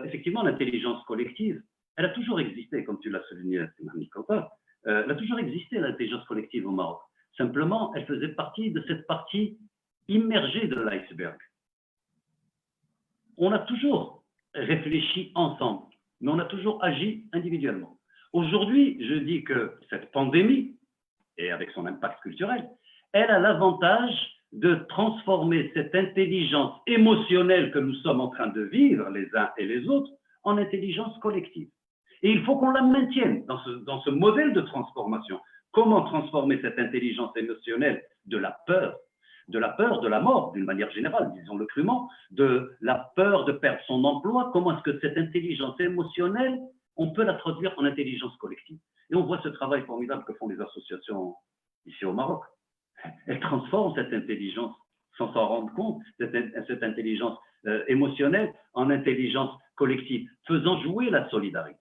effectivement, l'intelligence collective, elle a toujours existé, comme tu l'as souligné, Nicolas. Elle a toujours existé, l'intelligence collective au Maroc. Simplement, elle faisait partie de cette partie immergée de l'iceberg. On a toujours réfléchi ensemble, mais on a toujours agi individuellement. Aujourd'hui, je dis que cette pandémie, et avec son impact culturel, elle a l'avantage de transformer cette intelligence émotionnelle que nous sommes en train de vivre les uns et les autres en intelligence collective. Et il faut qu'on la maintienne dans ce modèle de transformation. Comment transformer cette intelligence émotionnelle de la peur, de la mort d'une manière générale, disons-le crûment, de la peur de perdre son emploi, comment est-ce que cette intelligence émotionnelle, on peut la traduire en intelligence collective. Et on voit ce travail formidable que font les associations ici au Maroc. Elles transforment cette intelligence sans s'en rendre compte, cette intelligence émotionnelle en intelligence collective, faisant jouer la solidarité.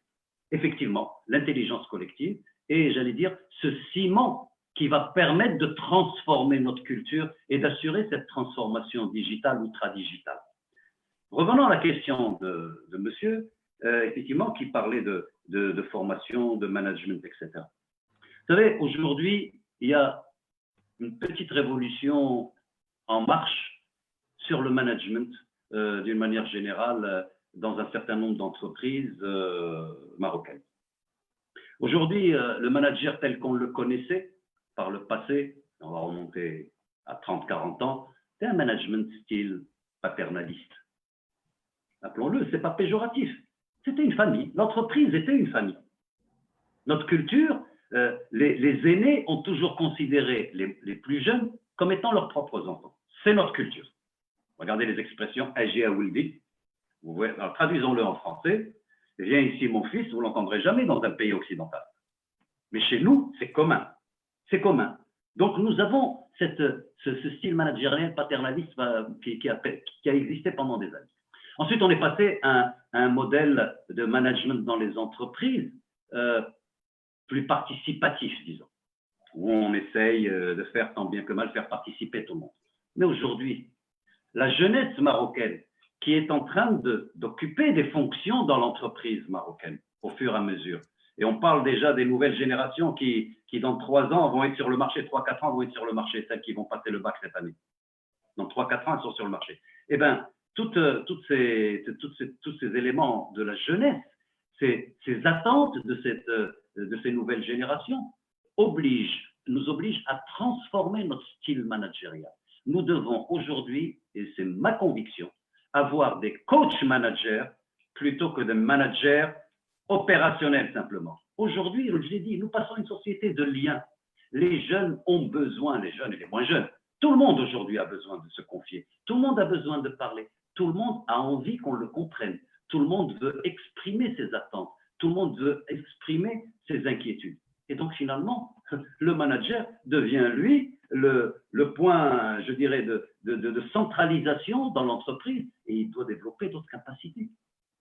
Effectivement, l'intelligence collective est, j'allais dire, ce ciment qui va permettre de transformer notre culture et d'assurer cette transformation digitale ou ultra-digitale. Revenons à la question de monsieur, effectivement, qui parlait de formation, de management, etc. Vous savez, aujourd'hui, il y a une petite révolution en marche sur le management d'une manière générale dans un certain nombre d'entreprises marocaines. Aujourd'hui, le manager tel qu'on le connaissait par le passé, on va remonter à 30-40 ans, c'est un management style paternaliste. Appelons-le, ce n'est pas péjoratif. C'était une famille. L'entreprise était une famille. Notre culture, les aînés ont toujours considéré les plus jeunes comme étant leurs propres enfants. C'est notre culture. Regardez les expressions « Aji Aouldi ». Traduisons-le en français. « Viens ici, mon fils », vous ne l'entendrez jamais dans un pays occidental. Mais chez nous, c'est commun. C'est commun. Donc, nous avons ce style managérial paternaliste qui a existé pendant des années. Ensuite, on est passé à un modèle de management dans les entreprises plus participatif, disons, où on essaye de faire, tant bien que mal, faire participer tout le monde. Mais aujourd'hui, la jeunesse marocaine qui est en train d'occuper des fonctions dans l'entreprise marocaine au fur et à mesure, et on parle déjà des nouvelles générations qui dans 3 ans vont être sur le marché, 3-4 ans vont être sur le marché, celles qui vont passer le bac cette année. Dans 3-4 ans, elles sont sur le marché. Eh bien, tous ces éléments de la jeunesse, ces attentes de ces nouvelles générations nous obligent à transformer notre style managérial. Nous devons aujourd'hui, et c'est ma conviction, avoir des coach managers plutôt que des managers opérationnels simplement. Aujourd'hui, je l'ai dit, nous passons à une société de liens. Les jeunes ont besoin, les jeunes et les moins jeunes, tout le monde aujourd'hui a besoin de se confier, tout le monde a besoin de parler, tout le monde a envie qu'on le comprenne, tout le monde veut exprimer ses attentes, tout le monde veut exprimer ses inquiétudes. Et donc finalement, le manager devient lui le point, je dirais, de centralisation dans l'entreprise et il doit développer d'autres capacités.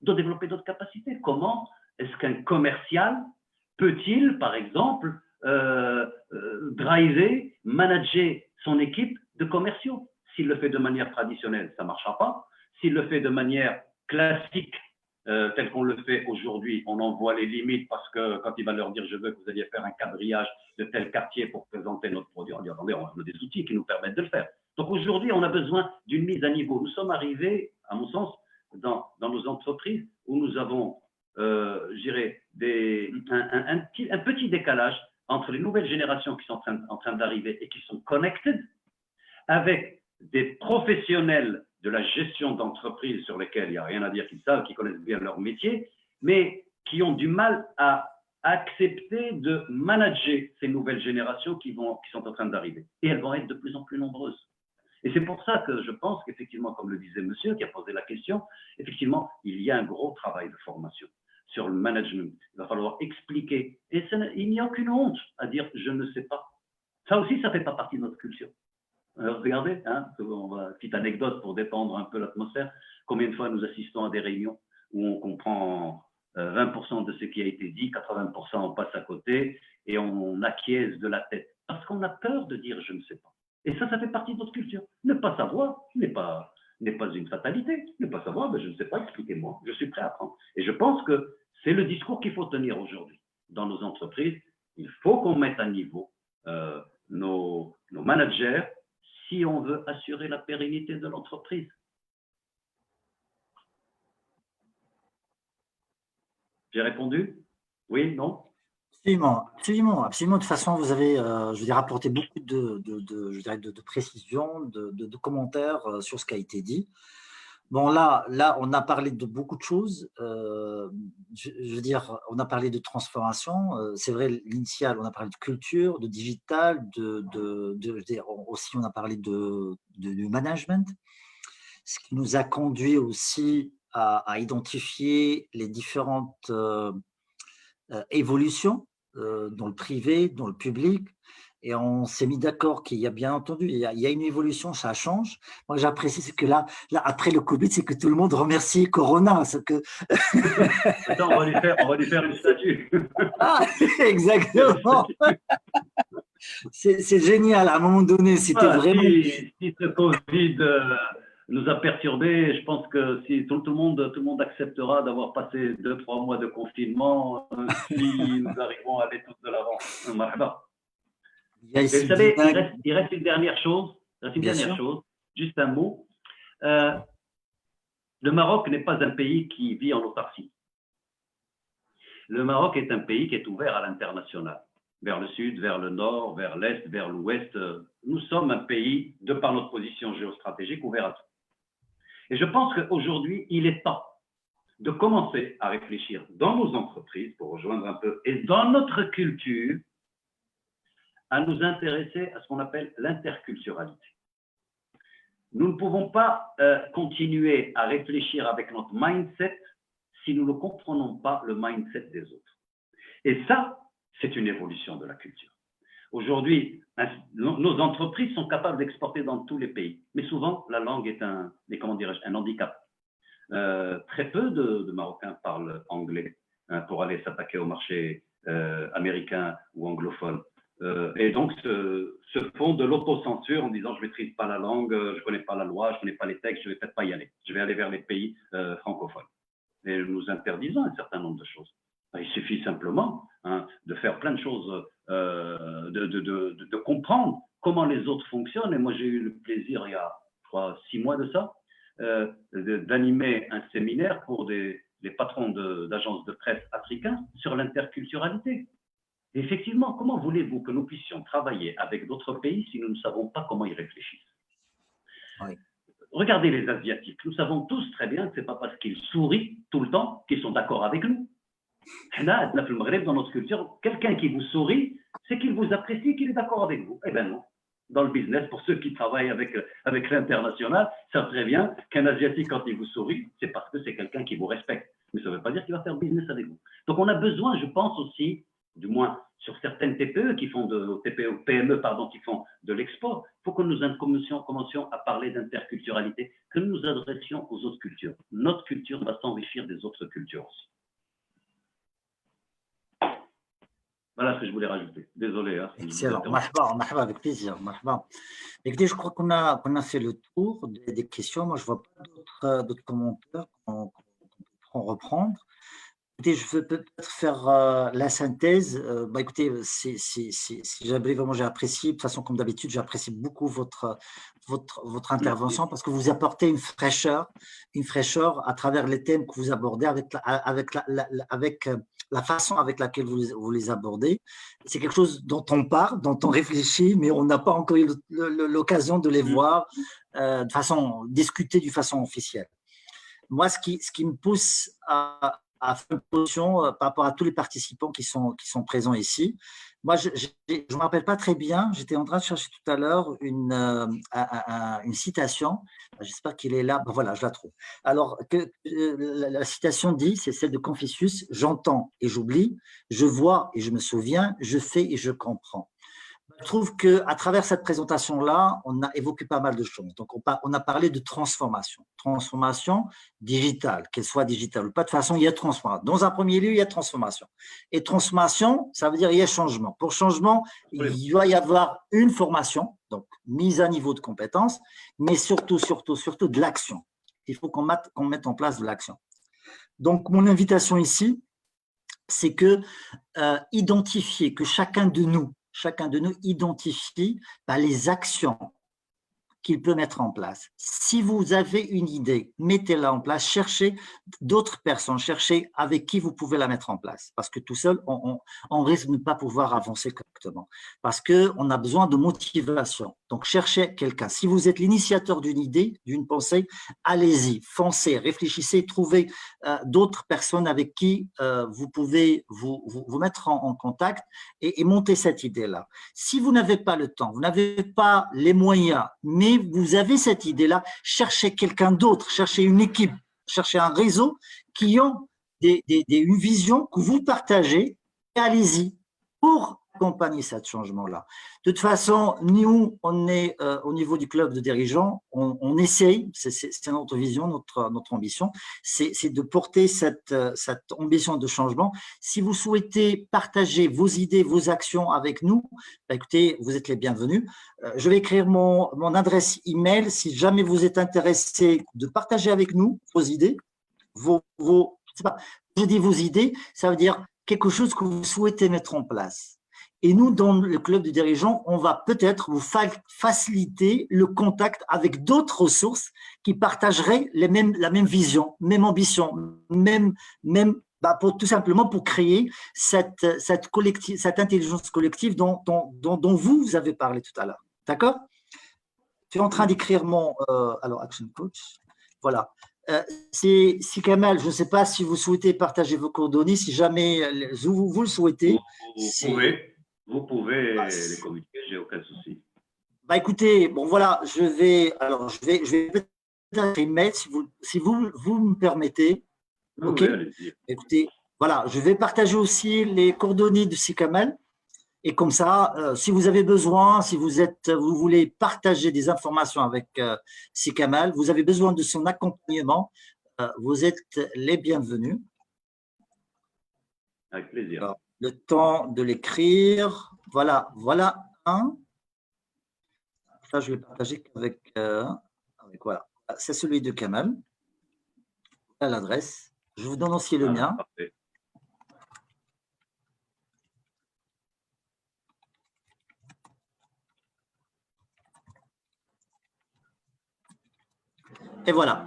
Il doit développer d'autres capacités. Comment est-ce qu'un commercial peut-il, par exemple, driver, manager son équipe de commerciaux? S'il le fait de manière traditionnelle, ça ne marchera pas. S'il le fait de manière classique, tel qu'on le fait aujourd'hui, on en voit les limites parce que quand il va leur dire « je veux que vous alliez faire un quadrillage de tel quartier pour présenter notre produit », on dit « attendez, on a des outils qui nous permettent de le faire ». Donc aujourd'hui, on a besoin d'une mise à niveau. Nous sommes arrivés, à mon sens, dans nos entreprises où nous avons, je dirais, un petit décalage entre les nouvelles générations qui sont en train d'arriver et qui sont connected avec des professionnels de la gestion d'entreprise sur lesquels il n'y a rien à dire qu'ils savent, qui connaissent bien leur métier, mais qui ont du mal à accepter de manager ces nouvelles générations qui sont en train d'arriver. Et elles vont être de plus en plus nombreuses. Et c'est pour ça que je pense qu'effectivement, comme le disait monsieur qui a posé la question, effectivement, il y a un gros travail de formation sur le management. Il va falloir expliquer. Et il n'y a aucune honte à dire « je ne sais pas ». Ça aussi, ça ne fait pas partie de notre culture. Regardez, petite anecdote pour détendre un peu l'atmosphère. Combien de fois nous assistons à des réunions où on comprend 20% de ce qui a été dit, 80% on passe à côté et on acquiesce de la tête. Parce qu'on a peur de dire « je ne sais pas ». Et ça fait partie de notre culture. Ne pas savoir n'est pas une fatalité. Ne pas savoir, ben, je ne sais pas, expliquez-moi. Je suis prêt à apprendre. Et je pense que c'est le discours qu'il faut tenir aujourd'hui. Dans nos entreprises, il faut qu'on mette à niveau nos managers si on veut assurer la pérennité de l'entreprise. J'ai répondu? Oui, non? Absolument, absolument, absolument. De toute façon, vous avez, je veux dire, apporté beaucoup de précisions, de commentaires sur ce qui a été dit. Bon, là, on a parlé de beaucoup de choses. Je veux dire, on a parlé de transformation. C'est vrai, l'initial, on a parlé de culture, de digital, je veux dire, aussi on a parlé de management, ce qui nous a conduit aussi à identifier les différentes évolutions dans le privé, dans le public, et on s'est mis d'accord qu'il y a bien entendu, il y a une évolution, ça change. Moi, j'apprécie ce que là, après le Covid, c'est que tout le monde remercie Corona. Attends, on va lui faire une statue. Ah, exactement. C'est génial. À un moment donné, c'était vraiment… Si ce Covid nous a perturbés, je pense que si tout le monde acceptera d'avoir passé 2-3 mois de confinement, si nous arrivons à aller tous de l'avant. Marhaba. Vous savez, il reste une dernière chose, juste un mot. Le Maroc n'est pas un pays qui vit en autarcie. Le Maroc est un pays qui est ouvert à l'international, vers le sud, vers le nord, vers l'est, vers l'ouest. Nous sommes un pays, de par notre position géostratégique, ouvert à tout. Et je pense qu'aujourd'hui, il est temps de commencer à réfléchir dans nos entreprises, pour rejoindre un peu, et dans notre culture, à nous intéresser à ce qu'on appelle l'interculturalité. Nous ne pouvons pas continuer à réfléchir avec notre mindset si nous ne comprenons pas le mindset des autres. Et ça, c'est une évolution de la culture. Aujourd'hui, nos entreprises sont capables d'exporter dans tous les pays, mais souvent, la langue est un handicap. Très peu de Marocains parlent anglais pour aller s'attaquer au marché américain ou anglophone. Et donc, se font de l'autocensure en disant « je ne maîtrise pas la langue, je ne connais pas la loi, je ne connais pas les textes, je ne vais peut-être pas y aller. Je vais aller vers les pays francophones. » Et nous interdisons un certain nombre de choses. Il suffit simplement de faire plein de choses, de comprendre comment les autres fonctionnent. Et moi, j'ai eu le plaisir, il y a, je crois, 6 mois de ça, d'animer un séminaire pour les patrons d'agences de presse africains sur l'interculturalité. Et effectivement, comment voulez-vous que nous puissions travailler avec d'autres pays si nous ne savons pas comment ils réfléchissent? Oui. Regardez les Asiatiques. Nous savons tous très bien que ce n'est pas parce qu'ils sourient tout le temps qu'ils sont d'accord avec nous. Dans notre culture, quelqu'un qui vous sourit, c'est qu'il vous apprécie, qu'il est d'accord avec vous. Eh bien non. Dans le business, pour ceux qui travaillent avec l'international, savent très bien qu'un Asiatique, quand il vous sourit, c'est parce que c'est quelqu'un qui vous respecte. Mais ça ne veut pas dire qu'il va faire business avec vous. Donc on a besoin, je pense aussi, du moins sur certaines TPE qui font PME, qui font de l'export, il faut que nous commencions à parler d'interculturalité, que nous nous adressions aux autres cultures. Notre culture va s'enrichir des autres cultures aussi. Voilà ce que je voulais rajouter. Désolé. Excellent. Marhaba, avec plaisir. Marhaba. Écoutez, je crois qu'on a fait le tour des questions. Moi, je ne vois pas d'autres commentaires qu'on peut reprendre. Écoutez, je veux peut-être faire la synthèse. Écoutez, vraiment, j'ai apprécié, de toute façon, comme d'habitude, j'apprécie beaucoup votre intervention parce que vous apportez une fraîcheur à travers les thèmes que vous abordez avec la façon avec laquelle vous les abordez. C'est quelque chose dont on parle, dont on réfléchit, mais on n'a pas encore eu l'occasion de les voir discuter de façon officielle. Moi, ce qui me pousse à faire une position par rapport à tous les participants qui sont présents ici. Moi, je ne me rappelle pas très bien, j'étais en train de chercher tout à l'heure une citation, j'espère qu'il est là, voilà, je la trouve. Alors, la citation dit, c'est celle de Confucius, « J'entends et j'oublie, je vois et je me souviens, je fais et je comprends ». Je trouve qu'à travers cette présentation-là, on a évoqué pas mal de choses. Donc, on a parlé de transformation digitale, qu'elle soit digitale ou pas. De toute façon, il y a transformation. Dans un premier lieu, il y a transformation. Et transformation, ça veut dire il y a changement. Pour changement, il doit y avoir une formation, donc mise à niveau de compétences, mais surtout de l'action. Il faut qu'on mette en place de l'action. Donc, mon invitation ici, c'est que identifier, que chacun de nous identifie les actions qu'il peut mettre en place. Si vous avez une idée, mettez-la en place, cherchez d'autres personnes, cherchez avec qui vous pouvez la mettre en place. Parce que tout seul, on risque de ne pas pouvoir avancer correctement. Parce qu'on a besoin de motivation. Donc, cherchez quelqu'un. Si vous êtes l'initiateur d'une idée, d'une pensée, allez-y, foncez, réfléchissez, trouvez d'autres personnes avec qui vous pouvez vous mettre en contact et monter cette idée-là. Si vous n'avez pas le temps, vous n'avez pas les moyens, mais vous avez cette idée-là, cherchez quelqu'un d'autre, cherchez une équipe, cherchez un réseau qui ont une vision que vous partagez et allez-y pour accompagner ce changement-là. De toute façon, nous, on est au niveau du club de dirigeants, on essaye, c'est notre vision, notre ambition, c'est de porter cette ambition de changement. Si vous souhaitez partager vos idées, vos actions avec nous, écoutez, vous êtes les bienvenus. Je vais écrire mon adresse email si jamais vous êtes intéressé de partager avec nous vos idées, je dis vos idées, ça veut dire quelque chose que vous souhaitez mettre en place. Et nous, dans le club de dirigeants, on va peut-être vous faciliter le contact avec d'autres ressources qui partageraient la même vision, même ambition, tout simplement pour créer cette intelligence collective dont vous avez parlé tout à l'heure. D'accord? Tu es en train d'écrire alors, Action Coach. Voilà. C'est Kamal, je ne sais pas si vous souhaitez partager vos coordonnées, si jamais vous le souhaitez. Vous pouvez les communiquer, j'ai aucun souci. Écoutez, bon voilà, je vais peut-être email si vous me permettez. Ok. Oui, écoutez, voilà, je vais partager aussi les coordonnées de Sikamal. Et comme ça, si vous avez besoin, si vous voulez partager des informations avec Sikamal, vous avez besoin de son accompagnement, vous êtes les bienvenus. Avec plaisir. Alors, le temps de l'écrire. Voilà un. Ça, je vais partager avec voilà. C'est celui de Kamal. À l'adresse. Je vous donne aussi le mien. Parfait. Et voilà.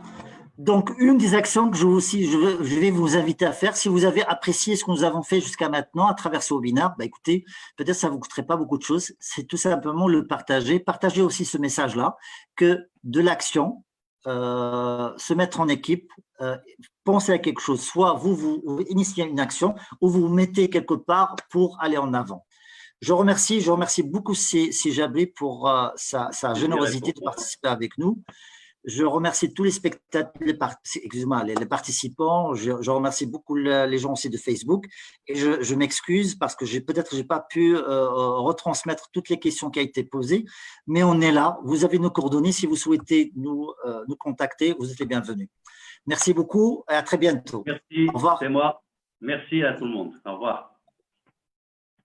Donc, une des actions que je vais vous inviter à faire, si vous avez apprécié ce que nous avons fait jusqu'à maintenant à travers ce webinaire, écoutez, peut-être ça ne vous coûterait pas beaucoup de choses, c'est tout simplement le partager. Partagez aussi ce message-là, que de l'action, se mettre en équipe, penser à quelque chose, soit vous initiez une action ou vous vous mettez quelque part pour aller en avant. Je remercie beaucoup Sijabli pour sa générosité de participer avec nous. Je remercie tous les spectateurs, les participants. Je remercie beaucoup les gens aussi de Facebook. Et je m'excuse parce que peut-être que je n'ai pas pu retransmettre toutes les questions qui ont été posées. Mais on est là. Vous avez nos coordonnées. Si vous souhaitez nous contacter, vous êtes les bienvenus. Merci beaucoup et à très bientôt. Merci. Au revoir. C'est moi. Merci à tout le monde. Au revoir.